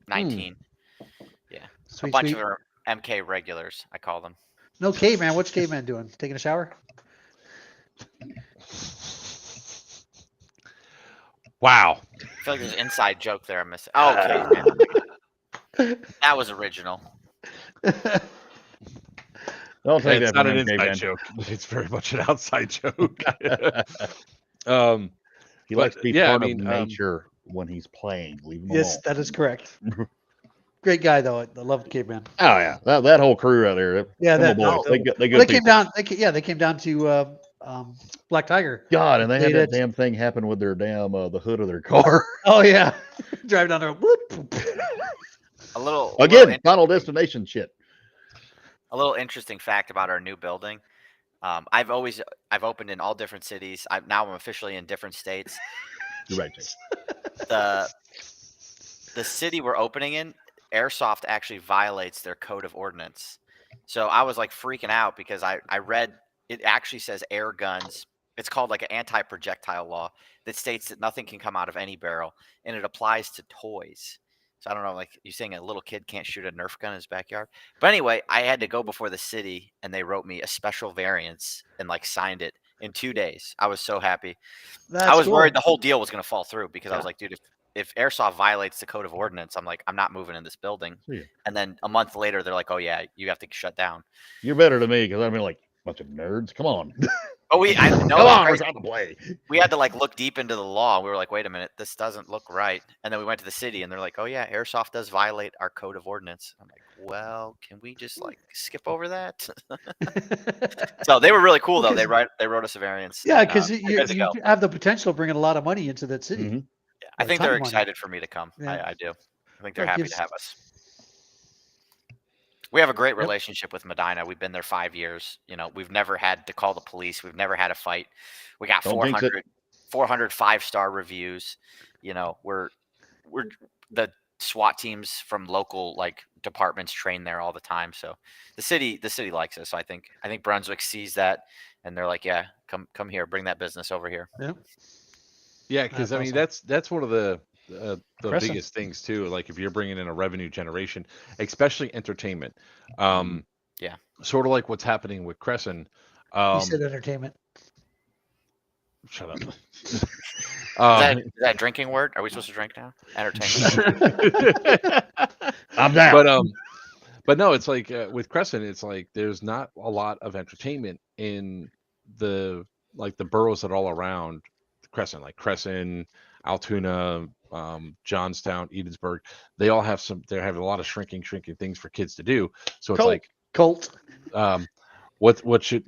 19. A Sweet, bunch sweet. of our MK regulars, I call them. No caveman. What's caveman doing? Taking a shower? Wow. I feel like there's an inside joke there I'm missing. Oh, okay. man. That was original. Don't take It's that not from an MK, inside man. joke. It's very much an outside joke. He But, likes to be yeah, I part mean, of nature when he's playing. Leave him Yes, alone. that is correct. Great guy though. I love caveman. Oh yeah, that whole crew out there. Yeah, them that- boys, no, they good Well, they people. came down. They came down to Black Tiger. God, and they had They that did. damn thing happen with their damn the hood of their car. Oh yeah, drive down there. Whoop. A little Again, Final Destination shit. A little interesting fact about our new building. I've opened in all different cities. I'm officially in different states. You're right, Jake. The city we're opening in, Airsoft actually violates their code of ordinance. So I was like freaking out because I read it actually says air guns. It's called like an anti-projectile law that states that nothing can come out of any barrel, and it applies to toys. So I don't know, like you're saying a little kid can't shoot a Nerf gun in his backyard. But anyway, I had to go before the city and they wrote me a special variance and like signed it in 2 days. I was so happy. That's I was cool. worried the whole deal was going to fall through because I Yeah. was like, dude, if Airsoft violates the code of ordinance, I'm like, I'm not moving in this building. Yeah. And then a month later, they're like, oh yeah, you have to shut down. You're better than me because I've been like, Bunch of nerds. Come on. Oh, I know. Come on, we're trying to play. We had to like look deep into the law. We were like, wait a minute, this doesn't look right. And then we went to the city and they're like, oh yeah, airsoft does violate our code of ordinance. I'm like, well, can we just like skip over that? So they were really cool though. They wrote us a variance. Yeah, because we're you good to go. have the potential of bringing a lot of money into that city. Mhm. Yeah, I a think ton they're of money. excited for me to come. Yeah. I do. I think they're That happy gives- to have us. We have a great relationship with Medina. We've been there 5 years. You know, we've never had to call the police. We've never had a fight. We got Don't jinx it. 400 5-star reviews. You know, we're the SWAT teams from local like departments train there all the time. So the city likes us. So I think Brunswick sees that and they're like, yeah, come here, bring that business over here. Yeah, because That's I mean awesome. that's one of the Crescent. biggest things too. Like if you're bringing in a revenue generation, especially entertainment, Yeah. sort of like what's happening with Crescent. He said entertainment. Shut up. Is that a drinking word? Are we supposed to drink now? Entertainment. I'm down. But no, it's like with Crescent, it's like there's not a lot of entertainment in the boroughs that are all around Crescent, like Crescent, Altoona, Johnstown, Edensburg. They all have they have a lot of shrinking things for kids to do. So it's like Colt. what should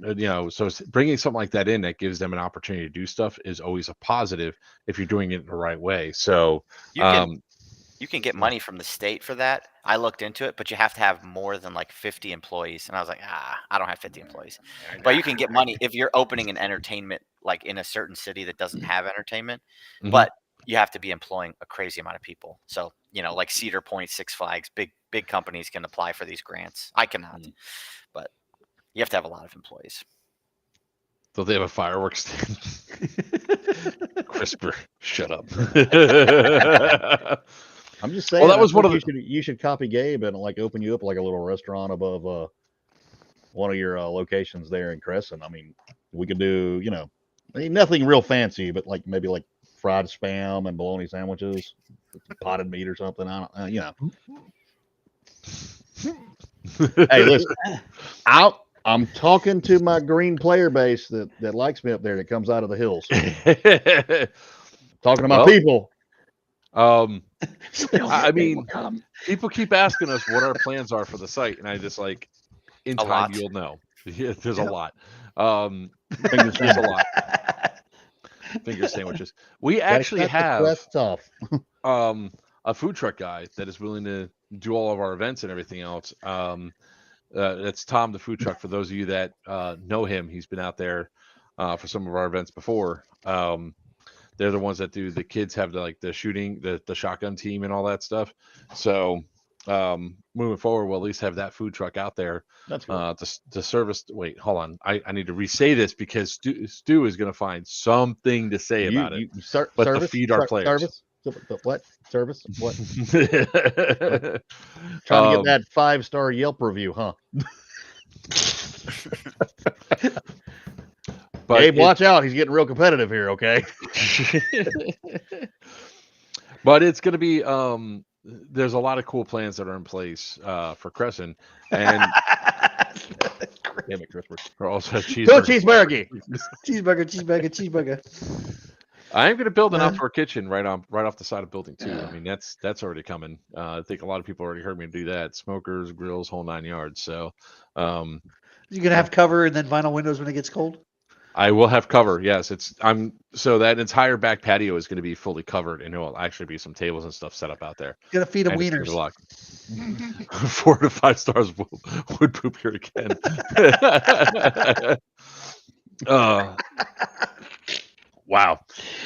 so bringing something like that in that gives them an opportunity to do stuff is always a positive if you're doing it in the right way. So you can get money from the state for that. I looked into it, but you have to have more than like 50 employees. And I was like, I don't have 50 employees. But you can get money if you're opening an entertainment like in a certain city that doesn't have entertainment. Mhm. But you have to be employing a crazy amount of people. So, like Cedar Point, Six Flags, big companies can apply for these grants. I cannot. But you have to have a lot of employees. So they have a fireworks stand. Crisper, shut up. I'm just saying. Well, that was one of you should copy Gabe and like open you up like a little restaurant above one of your locations there in Crescent. I mean, we could do nothing real fancy, but like maybe like fried spam and bologna sandwiches, potted meat or something. I don't Hey, listen, I'm talking to my green player base that likes me up there that comes out of the hills. Talking to my people. I mean, people keep asking us what our plans are for the site, and I just like, in time you'll know. Yeah, there's a lot. There's a lot. Finger sandwiches. We actually have tough. a food truck guy that is willing to do all of our events and everything else. That's Tom, the food truck. For those of you that know him, he's been out there for some of our events before. They're the ones that do the kids have the shooting, the shotgun team and all that stuff. So moving forward, we'll at least have that food truck out there to service. Wait, hold on. I need to re-say this because Stu is going to find something to say about it. To feed our players. What service? What? Trying to get that 5-star Yelp review, huh? But Gabe, watch out. He's getting real competitive here, okay? But it's going to be, there's a lot of cool plans that are in place for Crescent. And damn it, Crisper. Or also cheeseburger. Cheeseburger. I am going to build an outdoor kitchen right off the side of building 2. I mean, that's already coming. I think a lot of people already heard me do that. Smokers, grills, whole 9 yards. So you're going to have cover and then vinyl windows when it gets cold? I will have cover. Yes, so that entire back patio is going to be fully covered, and there will actually be some tables and stuff set up out there. You're gonna feed them wieners. 4 to 5 stars would poop here again. Wow.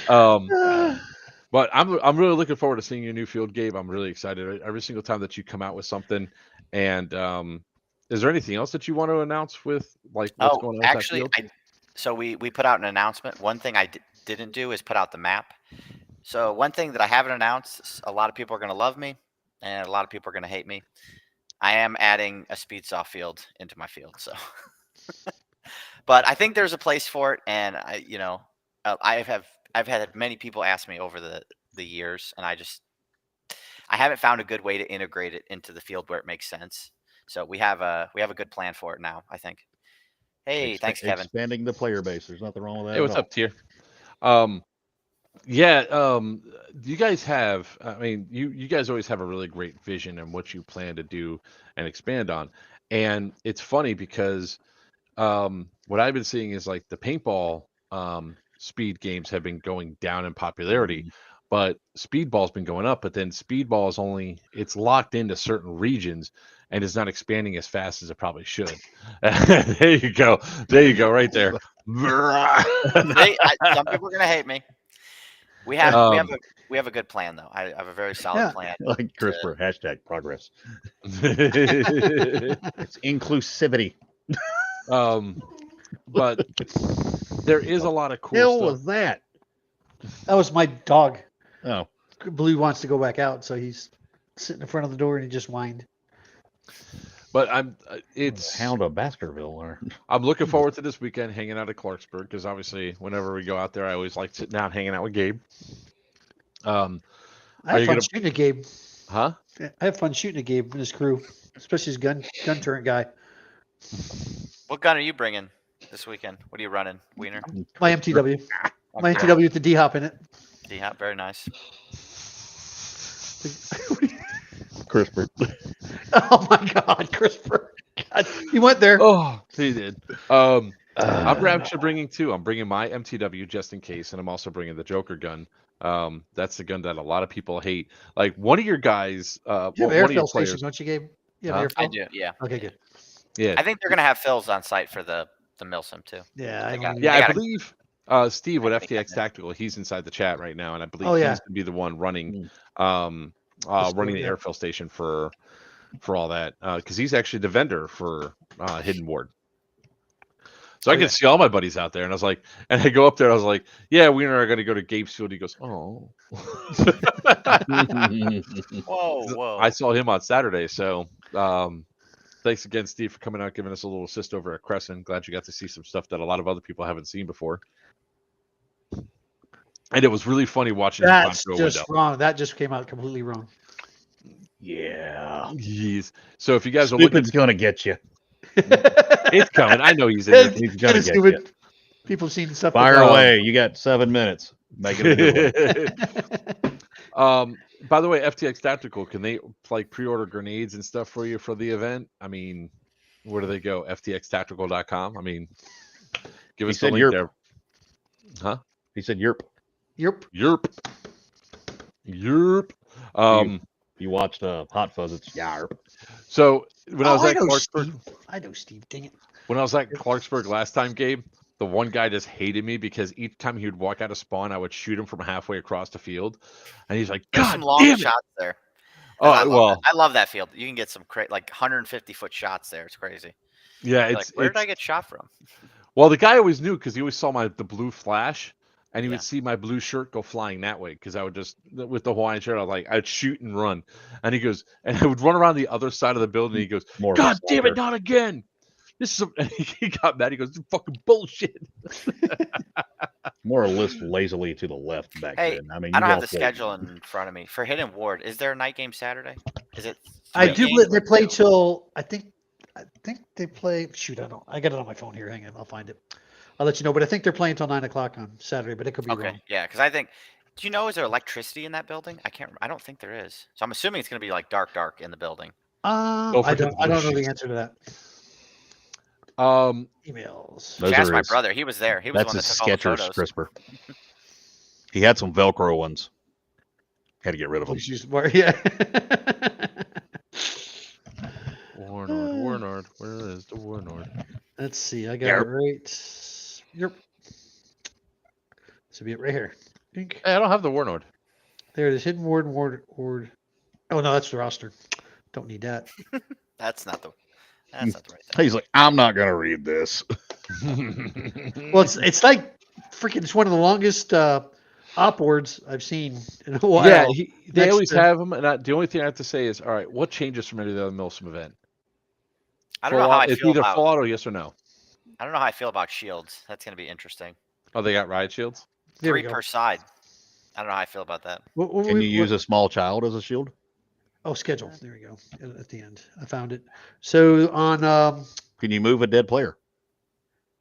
But I'm really looking forward to seeing your new field, Gabe. I'm really excited every single time that you come out with something. And is there anything else that you want to announce with what's going on? Actually, so we put out an announcement. One thing I didn't do is put out the map. So one thing that I haven't announced, a lot of people are going to love me and a lot of people are going to hate me. I am adding a speed soft field into my field. So, but I think there's a place for it. And I've had many people ask me over the years, and I haven't found a good way to integrate it into the field where it makes sense. So we have a good plan for it now, I think. Hey, thanks, Kevin. Expanding the player base. There's nothing wrong with that. Hey, what's at all. up, Tier? Yeah, you guys have, I mean, you guys always have a really great vision on what you plan to do and expand on. And it's funny because what I've been seeing is like the paintball speed games have been going down in popularity, but speedball's been going up, but then speedball is it's locked into certain regions and is not expanding as fast as it probably should. There you go. There you go, right there. Some people are gonna hate me. We have a good plan though. I have a very solid plan. Like CRISPR, hashtag progress. It's inclusivity. But there is a lot of cool Hell stuff. was that? That was my dog. Oh, Blue wants to go back out, so he's sitting in front of the door and he just whined. But it's Hound of Baskerville. Or I'm looking forward to this weekend hanging out at Clarksburg because obviously whenever we go out there, I always like sitting down hanging out with Gabe. I have fun shooting at Gabe. Huh? I have fun shooting at Gabe and his crew, especially his gun turret guy. What gun are you bringing this weekend? What are you running, Wiener? My MTW. My MTW with the D-hop in it. D-hop, very nice. CRISPR. Oh my God, CRISPR. God, he went there. Oh, he did. I'm actually bringing two. I'm bringing my MTW just in case, and I'm also bringing the Joker gun. That's the gun that a lot of people hate. Like one of your guys, you have one of airfill your station, players. don't you, Gabe? You have Huh? airfill? I do, yeah. Okay, good. Yeah, I think they're gonna have Phils on site for the Milsim too. Yeah, I believe Steve with FTX Tactical, he's inside the chat right now, and I believe he's going to be the one running running the airfill station for all that because he's actually the vendor for Hidden Ward. So I can see all my buddies out there, and I was like, and I go up there, and I was like, yeah, we are going to go to Gabe's field. He goes, oh. Whoa. I saw him on Saturday, so thanks again, Steve, for coming out, giving us a little assist over at Crescent. Glad you got to see some stuff that a lot of other people haven't seen before. And it was really funny watching. That's just wrong. That just came out completely wrong. Yeah. Yes. So if you guys Stupid's going to get you. It's coming. I know he's in there. He's going to get you. People have seen stuff. Fire away. You got 7 minutes. Make it a good one. By the way, FTX Tactical, can they like pre-order grenades and stuff for you for the event? I mean, where do they go? FTXtactical.com. I mean, give us the link there. Huh? He said yerp. Yerp. You watched Hot Fuzz, it's yarp. So when I was at Clarksburg, I know Steve. Dang it. When I was at Clarksburg last time, Gabe, the one guy just hated me because each time he would walk out of spawn, I would shoot him from halfway across the field, and he's like, "God, some long shots there." Oh, I love that field. You can get some like 150-foot shots there. It's crazy. Yeah, it's like, where did I get shot from? Well, the guy always knew because he always saw the blue flash. And he would see my blue shirt go flying that way because I would just, with the Hawaiian shirt, I'd shoot and run. And he goes, and I would run around the other side of the building. And he goes, God damn it, not again. This is, he got mad. He goes, fucking bullshit. More or less lazily to the left back then. I mean, I don't have the schedule in front of me. For Hidden Ward, is there a night game Saturday? Is it? I do. They play till, I think they play, shoot, I got it on my phone here. Hang on, I'll find it. I'll let you know, but I think they're playing until 9 o'clock on Saturday, but it could be wrong. Yeah, because I think, do you know, is there electricity in that building? I don't think there is. So I'm assuming it's going to be like dark in the building. I don't know the answer to that. Emails. Ask my brother. He was there. He was the one that took all the photos. CRISPR. He had some Velcro ones. Had to get rid of them. Yeah. Warnord. Where is the Warnord? Let's see. I got it right. Yep. This will be it right here. Hey, I don't have the Warnord. There it is. Hidden Ward. Oh no, that's the roster. Don't need that. That's not the right thing. He's like, I'm not gonna read this. Well, it's like freaking. It's one of the longest op words I've seen in a while. Yeah, they always have them, and the only thing I have to say is, all right, what changes from any of the other Milsim event? I don't know how I feel it's either about full auto, yes or no. I don't know how I feel about shields. That's going to be interesting. Oh, they got riot shields? 3 per side. I don't know how I feel about that. Can you use a small child as a shield? Oh, schedule. There we go. At the end, I found it. So on. Can you move a dead player?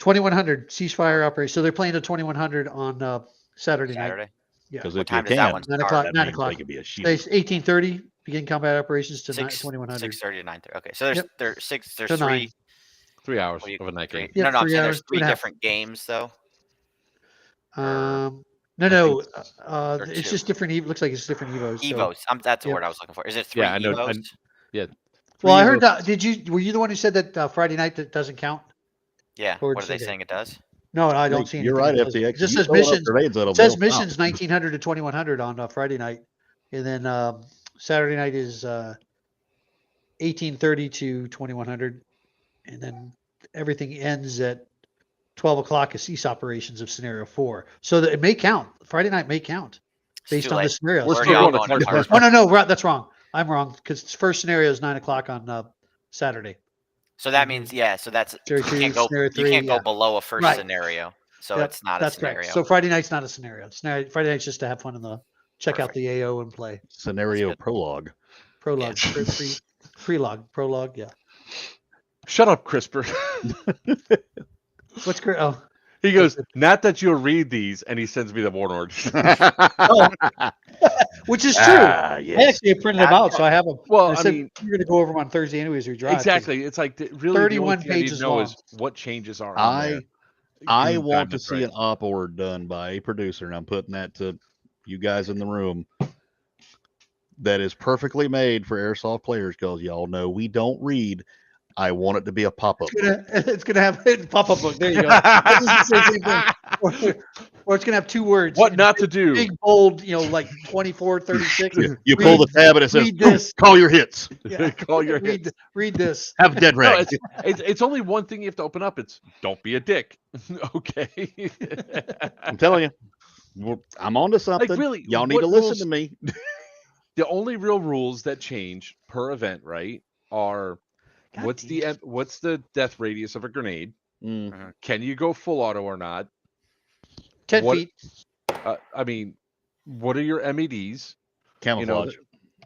2100 ceasefire operation. So they're playing to 2100 on Saturday night. Saturday. Yeah. Because What if time you does that can, one 9 start? o'clock. that 9 means o'clock. they could be a shield. It's 1830. Begin combat operations to 2100. 6:30 to 9:30. Okay, so there's Yep. there's To 9. 3 hours what do you- of a night three. game. Yep, No, I'm 3 saying hours, there's 3 2.5. different games though. No, I no. think It's two. just different. Looks like it's different Evos. So. Evos. That's the Yep. word I was looking for. Is it 3 Yeah, I know. Evos? Yeah. Well, I 3 heard Evos. that. Were you the one who said that Friday night that doesn't count? Yeah. Or What are they okay. saying it does? No, I don't Hey, see anything. you're right, that does it. FTX. It just You says throw enough missions. grenades at them, It says they'll stop. missions 1900 to 2100 on Friday night, and then Saturday night is 1830 to 2100, and then everything ends at 12 o'clock as cease operations of scenario 4. So that it may count. Friday night may count It's based too on the late. scenarios. We're We're still already going to going to Clarksburg. Clarksburg. Oh no, that's wrong. I'm wrong because first scenario is 9 o'clock on Saturday. So that means so that's Scenario you 2, can't go scenario you 3, can't go yeah. below a first Right. scenario. So Yep, it's not a that's scenario. correct. So Friday night's not a scenario. Friday night's just to have fun in the check out the AO and play. Scenario good. prologue. Prologue, prologue, yeah. Shut up, CRISPR. What's great? Oh, He goes, not that you'll read these, and he sends me the warn orders. which is true. I actually printed them out, so I have them. Well, I I said mean, you're going to go over them on Thursday anyways. We drive 'cause exactly. It's like really 31 the only thing I need pages to know long. is what changes are on there. I in want time to see an trade. op order done by a producer, and I'm putting that to you guys in the room. That is perfectly made for airsoft players, because y'all know we don't read. I want it to be a pop-up. It's gonna have a pop-up book. There you go. This is the same thing. Or it's gonna have 2 words. What in not to do. Big bold, like 24, 36. You pull the tab and it says, read this. "Call your hits. Yeah. Call your read, hits. read this. Have dead No, rag." it's only one thing you have to open up. It's don't be a dick. Okay. I'm telling you, I'm onto something. really, Y'all need what to listen rules- to me. The only real rules that change per event, right, are God what's the death radius of a grenade? Mm. Can you go full auto or not? 10 What- feet. I mean, what are your MEDs? Camouflage.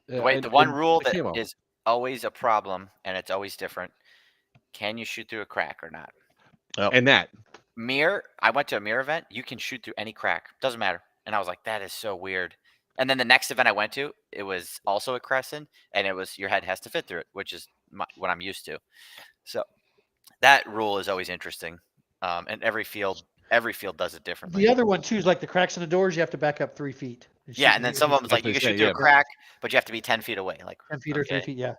Wait, and- the one and rule the that camo. is always a problem, and it's always different. Can you shoot through a crack or not? and that. Mirror, I went to a mirror event. You can shoot through any crack. Doesn't matter. And I was like, that is so weird. And then the next event I went to, it was also a crescent, and it was your head has to fit through it, which is what I'm used to. So that rule is always interesting. And every field does it differently. The other one too is like the cracks in the doors. You have to back up 3 feet. Yeah, and then some of them is like you can shoot through a crack, but you have to be 10 feet away. Like 10 feet or 3 okay. feet. Yeah.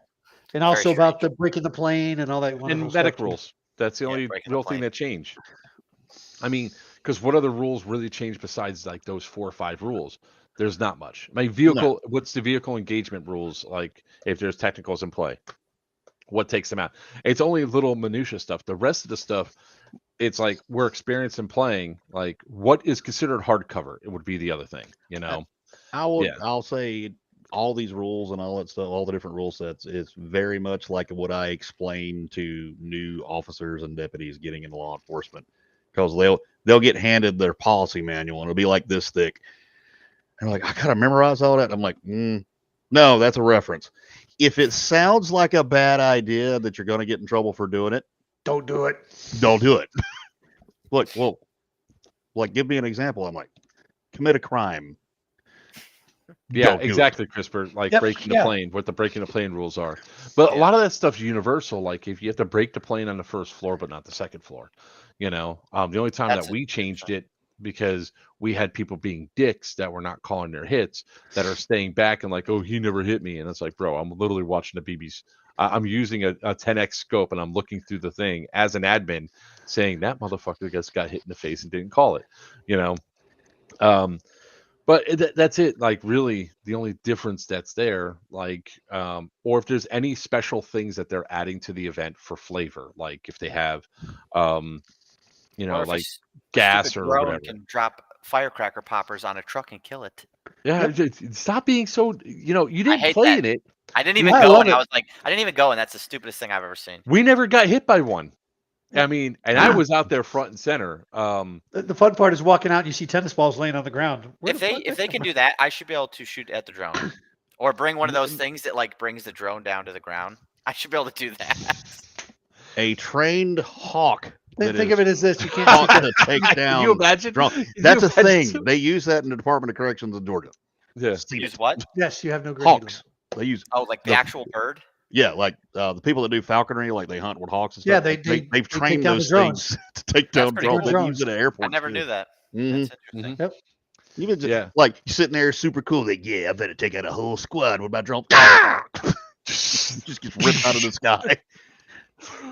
And also Very about the breaking the plane and all that. And wonderful medic stuff, too. rules. That's the Yeah, only breaking the real thing plane. that changed. I mean, because what other rules really change besides like those 4 or 5 rules? There's not much. My vehicle, what's the vehicle engagement rules like if there's technicals in play? What takes them out? It's only little minutia stuff. The rest of the stuff, it's like we're experienced in playing. Like what is considered hardcover? It would be the other thing, I'll say all these rules and all that stuff, all the different rule sets, is very much like what I explain to new officers and deputies getting into law enforcement, because they'll get handed their policy manual and it'll be like this thick. And like, I gotta memorize all that. I'm like, no, that's a reference. If it sounds like a bad idea that you're going to get in trouble for doing it, Don't do it. don't do it. Look, well, like, give me an example. I'm like, commit a crime. Yeah, Don't do it. exactly, CRISPR. Like Yep, breaking the yeah. plane, what the breaking the plane rules are. But a lot of that stuff's universal. Like if you have to break the plane on the first floor, but not the second floor, the only time That's that we changed it because we had people being dicks that were not calling their hits, that are staying back and like, oh, he never hit me. And it's like, bro, I'm literally watching the BBs. I'm using a 10x scope and I'm looking through the thing as an admin saying that motherfucker just got hit in the face and didn't call it, But that's it. Like really the only difference that's there, like, or if there's any special things that they're adding to the event for flavor, like if they have, Or if like a gas stupid or drone whatever. can drop firecracker poppers on a truck and kill it. Yeah, stop being so. You didn't hate play that. in it. I didn't even I go, love and I it. was like, I didn't even go, and that's the stupidest thing I've ever seen. We never got hit by one. I mean, and I was out there front and center. The fun part is walking out and you see tennis balls laying on the ground. Where If the fuck they that can come do that, I should be able to shoot at the drone, or bring one of those things that like brings the drone down to the ground. I should be able to do that. A trained hawk Think of it as this: you can't. Taught sit to take Can down you imagine? drunk. Can you That's a imagine? thing. They use that in the Department of Corrections in Georgia. Yeah. Seen Use it. what? Yes, you have no grenade Hawks. limit. They use Oh, like the The- actual bird? yeah, like the people that do falconry, like they hunt with hawks and stuff. Yeah, they've they trained take down the those drones. things to take That's down pretty drones. cool. They use it at I airports. never too. knew that. Mhm. That's interesting. Even just, Yep. like you're sitting there super cool. Like, yeah, I better take out a whole squad with my drone. Just gets ripped out of the sky.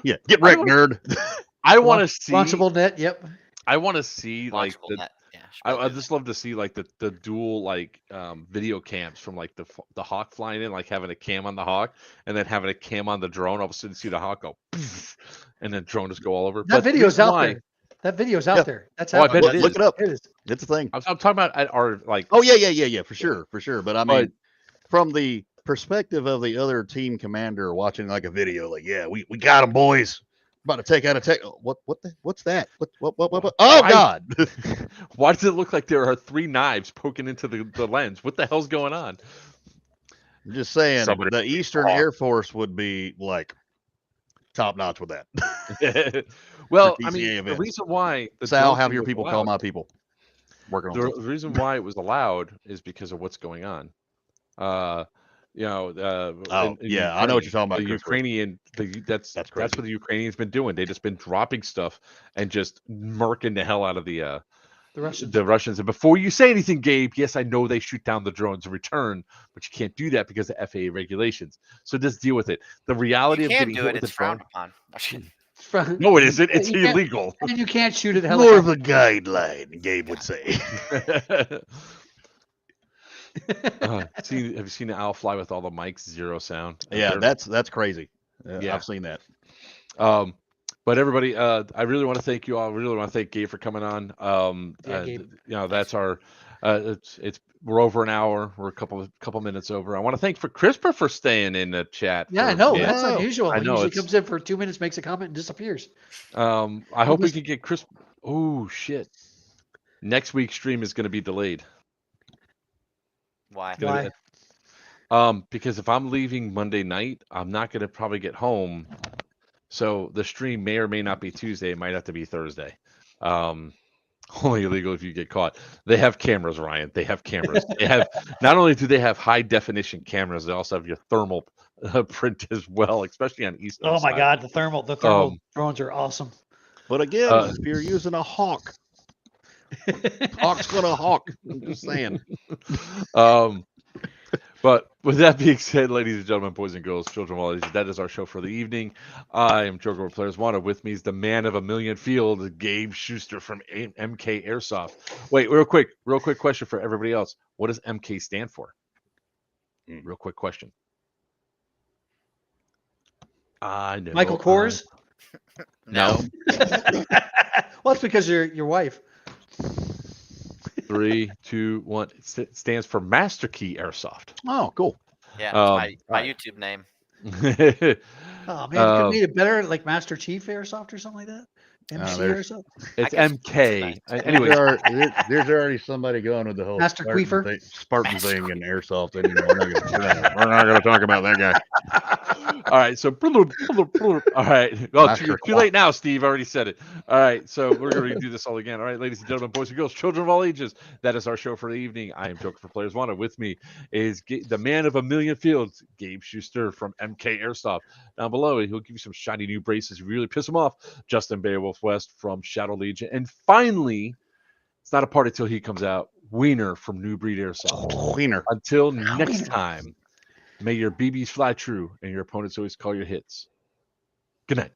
Yeah, get I wrecked, don't- nerd. I want to see. Launchable net. Yep. I want to see like Launchable the. net. Yeah, should be able I to do just love to see like the dual like video cams from like the hawk flying in, like having a cam on the hawk and then having a cam on the drone. All of a sudden, you see the hawk go, poof, and then drone just go all over. That But the video's reason out why- there. That video's out Yeah. there. That's Oh, I out bet there. it Look is. it up. It is. It's a thing. I'm talking about at our like. Oh yeah, for sure. But I mean, But- from the perspective of the other team commander watching like a video, like, yeah, we got them, boys. About to take out a tech. What's that? What? Oh Why- God! Why does it look like there are 3 knives poking into the lens? What the hell's going on? I'm just saying, Somebody- the Eastern Air Force would be like top notch with that. Well, For I mean, TCA the events. reason why the Sal, drone have thing your was people allowed- call my people. Working on The something. reason why it was allowed is because of what's going on. You know, Oh, yeah, I know what you're talking about, The Chris. Ukrainian, that's That's what crazy. the Ukrainians been doing. They just been dropping stuff and just murking the hell out of The Russians. the Russians. And before you say anything, Gabe, yes, I know they shoot down the drones in return, but you can't do that because of FAA regulations. So just deal with it. The reality You of can getting do hit it. with It's a drone. frowned upon. From- No, it isn't. It's You can't- illegal. And you can't shoot at More of helicopter. a guideline, Gabe would say. Have you seen the owl fly with all the mics, zero sound? Yeah, They're- that's crazy. Yeah. I've seen that. But everybody, I really want to thank you all. I really want to thank Gabe for coming on. Yeah, Gabe. You know, that's our. We're over an hour. We're a couple minutes over. I want to thank CRISPR for staying in the chat. Yeah, I for- know. yeah. That's unusual. I He know, usually it's- comes in for 2 minutes, makes a comment, and disappears. I hope we was- can get Chris. Oh shit! Next week's stream is going to be delayed. Why? Gonna be- because if I'm leaving Monday night, I'm not going to probably get home. So the stream may or may not be Tuesday. It might have to be Thursday. Only illegal if you get caught. They have cameras, Ryan. They have cameras. They have not only do they have high definition cameras, they also have your thermal print as well, especially on East. Oh my God, the thermal drones are awesome. But again, Uh, if you're using a hawk, hawk's gonna hawk. I'm just saying. But with that being said, ladies and gentlemen, boys and girls, children of all ages, that is our show for the evening. I am Joker of Players Wanted. With me is the man of a million fields, Gabe Schuster from MK Airsoft. Wait, real quick question for everybody else. What does MK stand for? Real quick question. I know. Michael Kors? No. Well, it's because your wife. 3, 2, 1. It stands for Master Key Airsoft. Oh, cool. Yeah, Um, it's my YouTube name. Oh man, could made it better, like Master Chief Airsoft or something like that. MC there's- Airsoft. It's guess MK. it's Anyway, There's already somebody going with the whole Master Queefer? Spartan thing and airsoft. And, we're not going to talk about that guy. all right. So, all right. Well, Master too late now, Steve. I already said it. All right. So, we're going to do this all again. All right, ladies and gentlemen, boys and girls, children of all ages. That is our show for the evening. I am Joker for Players Wanted. With me is the man of a million fields, Gabe Schuster from MK Airsoft. Down below, he'll give you some shiny new braces. If you really piss him off, Justin Beowulf West from Shadow Legion. And finally, it's not a party till he comes out, Wiener from New Breed Airsoft. Wiener. Until next time, may your BBs fly true and your opponents always call your hits. Good night.